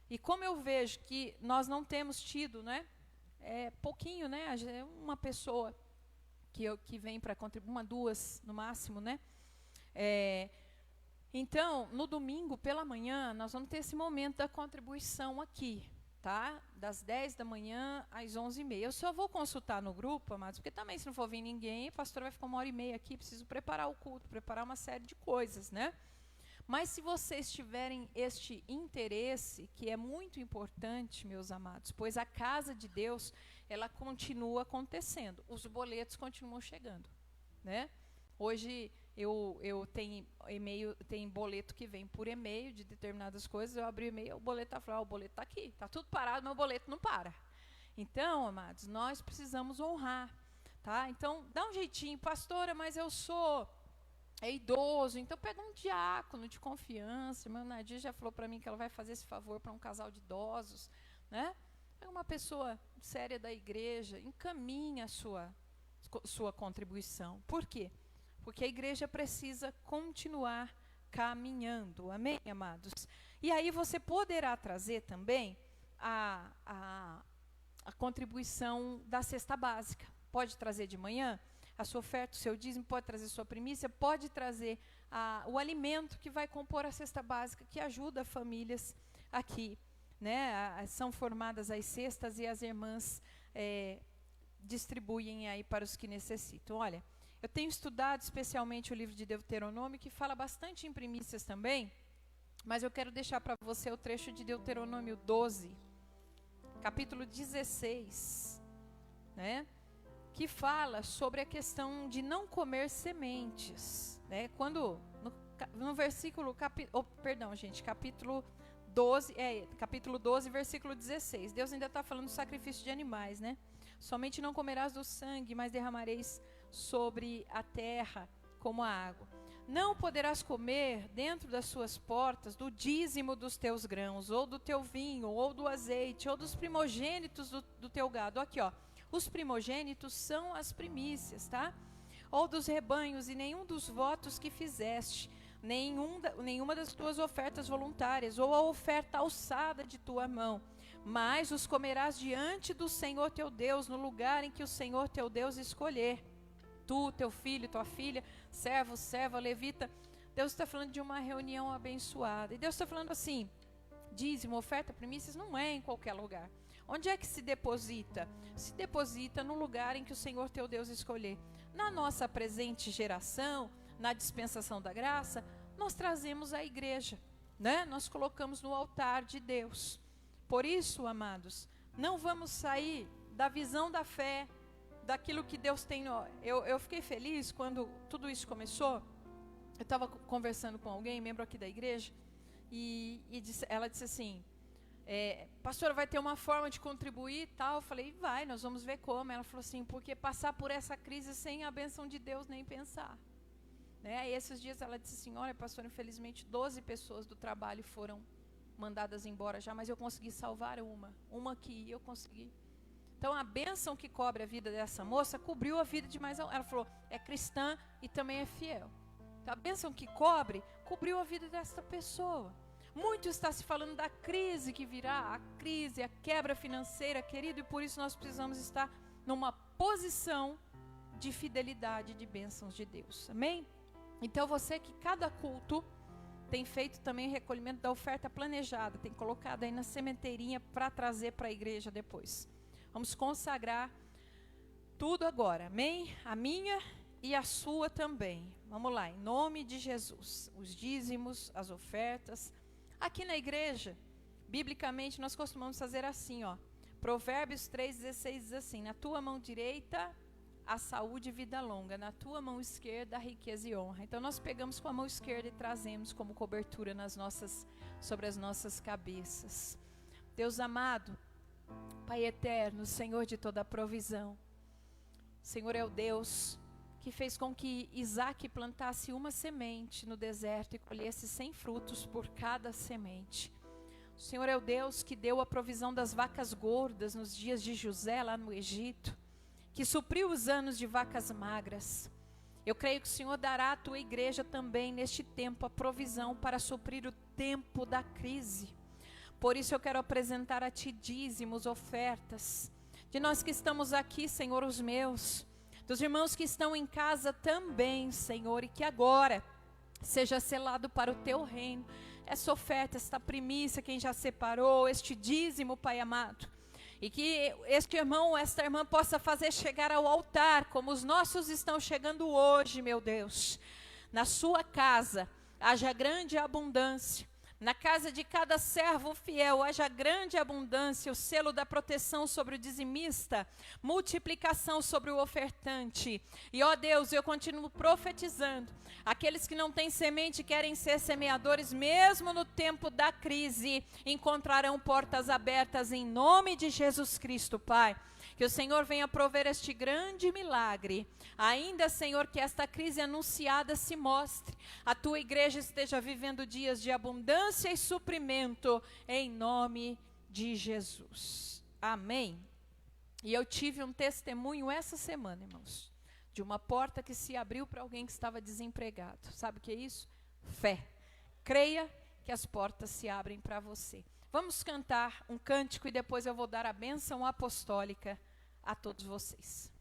E como eu vejo que nós não temos tido, né, pouquinho, né, uma pessoa que vem para contribuir, 1, 2 no máximo, né? Então, no domingo pela manhã, nós vamos ter esse momento da contribuição aqui, tá? Das 10 da manhã às 11h30. Eu só vou consultar no grupo, amados, porque também se não for vir ninguém, a pastora vai ficar 1h30 aqui, preciso preparar o culto, preparar uma série de coisas, né? Mas se vocês tiverem este interesse, que é muito importante, meus amados, pois a casa de Deus, ela continua acontecendo, os boletos continuam chegando, né? Hoje eu tenho e-mail, tem boleto que vem por e-mail de determinadas coisas, eu abri o e-mail, o boleto está falando, o boleto está aqui, está tudo parado, mas o boleto não para. Então, amados, nós precisamos honrar, tá? Então, dá um jeitinho, pastora, mas eu sou idoso, então pega um diácono de confiança. Irmã Nadia já falou para mim que ela vai fazer esse favor para um casal de idosos, né? Pega uma pessoa séria da igreja, encaminha a sua contribuição. Por quê? Porque a igreja precisa continuar caminhando, amém, amados? E aí você poderá trazer também a contribuição da cesta básica. Pode trazer de manhã a sua oferta, o seu dízimo, pode trazer sua primícia, pode trazer o alimento que vai compor a cesta básica, que ajuda famílias aqui, né? São formadas as cestas e as irmãs distribuem aí para os que necessitam. Olha, eu tenho estudado especialmente o livro de Deuteronômio, que fala bastante em primícias também, mas eu quero deixar para você o trecho de Deuteronômio 12, capítulo 16, né? Que fala sobre a questão de não comer sementes, né? Quando no versículo capítulo 12, versículo 16. Deus ainda está falando do sacrifício de animais, né? Somente não comerás do sangue, mas derramareis sobre a terra como a água. Não poderás comer dentro das suas portas do dízimo dos teus grãos, ou do teu vinho, ou do azeite, ou dos primogênitos do teu gado. Aqui, ó. Os primogênitos são as primícias, tá? Ou dos rebanhos, e nenhum dos votos que fizeste, nenhuma das tuas ofertas voluntárias, ou a oferta alçada de tua mão, mas os comerás diante do Senhor teu Deus, no lugar em que o Senhor teu Deus escolher. Tu, teu filho, tua filha, servo, serva, levita. Deus está falando de uma reunião abençoada. E Deus está falando assim, dízimo, oferta, primícias, não é em qualquer lugar. Onde é que se deposita? Se deposita no lugar em que o Senhor teu Deus escolher. Na nossa presente geração, na dispensação da graça, nós trazemos a igreja, né? Nós colocamos no altar de Deus. Por isso, amados, não vamos sair da visão da fé, daquilo que Deus tem. Eu fiquei feliz quando tudo isso começou. Eu estava conversando com alguém, membro aqui da igreja, e ela disse assim, pastora, vai ter uma forma de contribuir e tal? Eu falei, vai, nós vamos ver como. Ela falou assim, porque passar por essa crise sem a bênção de Deus, nem pensar. Né? E esses dias ela disse assim, olha, pastora, infelizmente 12 pessoas do trabalho foram mandadas embora já, mas eu consegui salvar uma que eu consegui. Então a bênção que cobre a vida dessa moça cobriu a vida de mais. Ela falou, é cristã e também é fiel. Então a bênção que cobriu a vida dessa pessoa. Muito está se falando da crise que virá, a crise, a quebra financeira, querido, e por isso nós precisamos estar numa posição de fidelidade, de bênçãos de Deus. Amém? Então você que cada culto tem feito também recolhimento da oferta planejada, tem colocado aí na sementeirinha para trazer para a igreja depois. Vamos consagrar tudo agora, amém? A minha e a sua também. Vamos lá, em nome de Jesus. Os dízimos, as ofertas. Aqui na igreja, biblicamente, nós costumamos fazer assim, ó. Provérbios 3,16 diz assim, na tua mão direita, a saúde e vida longa, na tua mão esquerda, a riqueza e honra. Então, nós pegamos com a mão esquerda e trazemos como cobertura sobre as nossas cabeças. Deus amado, Pai eterno, Senhor de toda a provisão, Senhor é o Deus que fez com que Isaac plantasse uma semente no deserto e colhesse 100 frutos por cada semente. O Senhor é o Deus que deu a provisão das vacas gordas nos dias de José lá no Egito, que supriu os anos de vacas magras. Eu creio que o Senhor dará à tua igreja também neste tempo a provisão para suprir o tempo da crise. Por isso eu quero apresentar a ti dízimos, ofertas, de nós que estamos aqui, Senhor, os meus, dos irmãos que estão em casa também, Senhor, e que agora seja selado para o teu reino, essa oferta, esta primícia, quem já separou, este dízimo, Pai amado, e que este irmão, esta irmã possa fazer chegar ao altar, como os nossos estão chegando hoje, meu Deus. Na sua casa haja grande abundância, na casa de cada servo fiel haja grande abundância, o selo da proteção sobre o dizimista, multiplicação sobre o ofertante. E ó Deus, eu continuo profetizando, aqueles que não têm semente querem ser semeadores, mesmo no tempo da crise, encontrarão portas abertas em nome de Jesus Cristo, Pai. Que o Senhor venha prover este grande milagre. Ainda, Senhor, que esta crise anunciada se mostre. A tua igreja esteja vivendo dias de abundância e suprimento, em nome de Jesus. Amém. E eu tive um testemunho essa semana, irmãos, de uma porta que se abriu para alguém que estava desempregado. Sabe o que é isso? Fé. Creia que as portas se abrem para você. Vamos cantar um cântico e depois eu vou dar a bênção apostólica a todos vocês.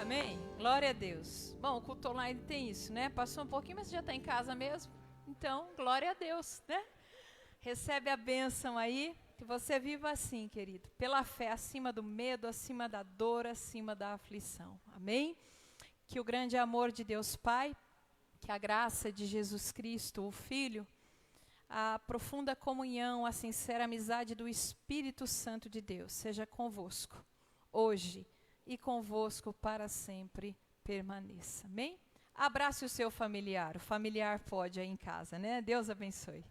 Amém? Glória a Deus. Bom, o culto online tem isso, né? Passou um pouquinho, mas você já está em casa mesmo. Então, glória a Deus, né? Recebe a bênção aí. Que você viva assim, querido. Pela fé, acima do medo, acima da dor, acima da aflição. Amém? Que o grande amor de Deus Pai, que a graça de Jesus Cristo, o Filho, a profunda comunhão, a sincera amizade do Espírito Santo de Deus seja convosco, hoje e convosco para sempre permaneça. Amém? Abrace o seu familiar. O familiar pode aí em casa, né? Deus abençoe.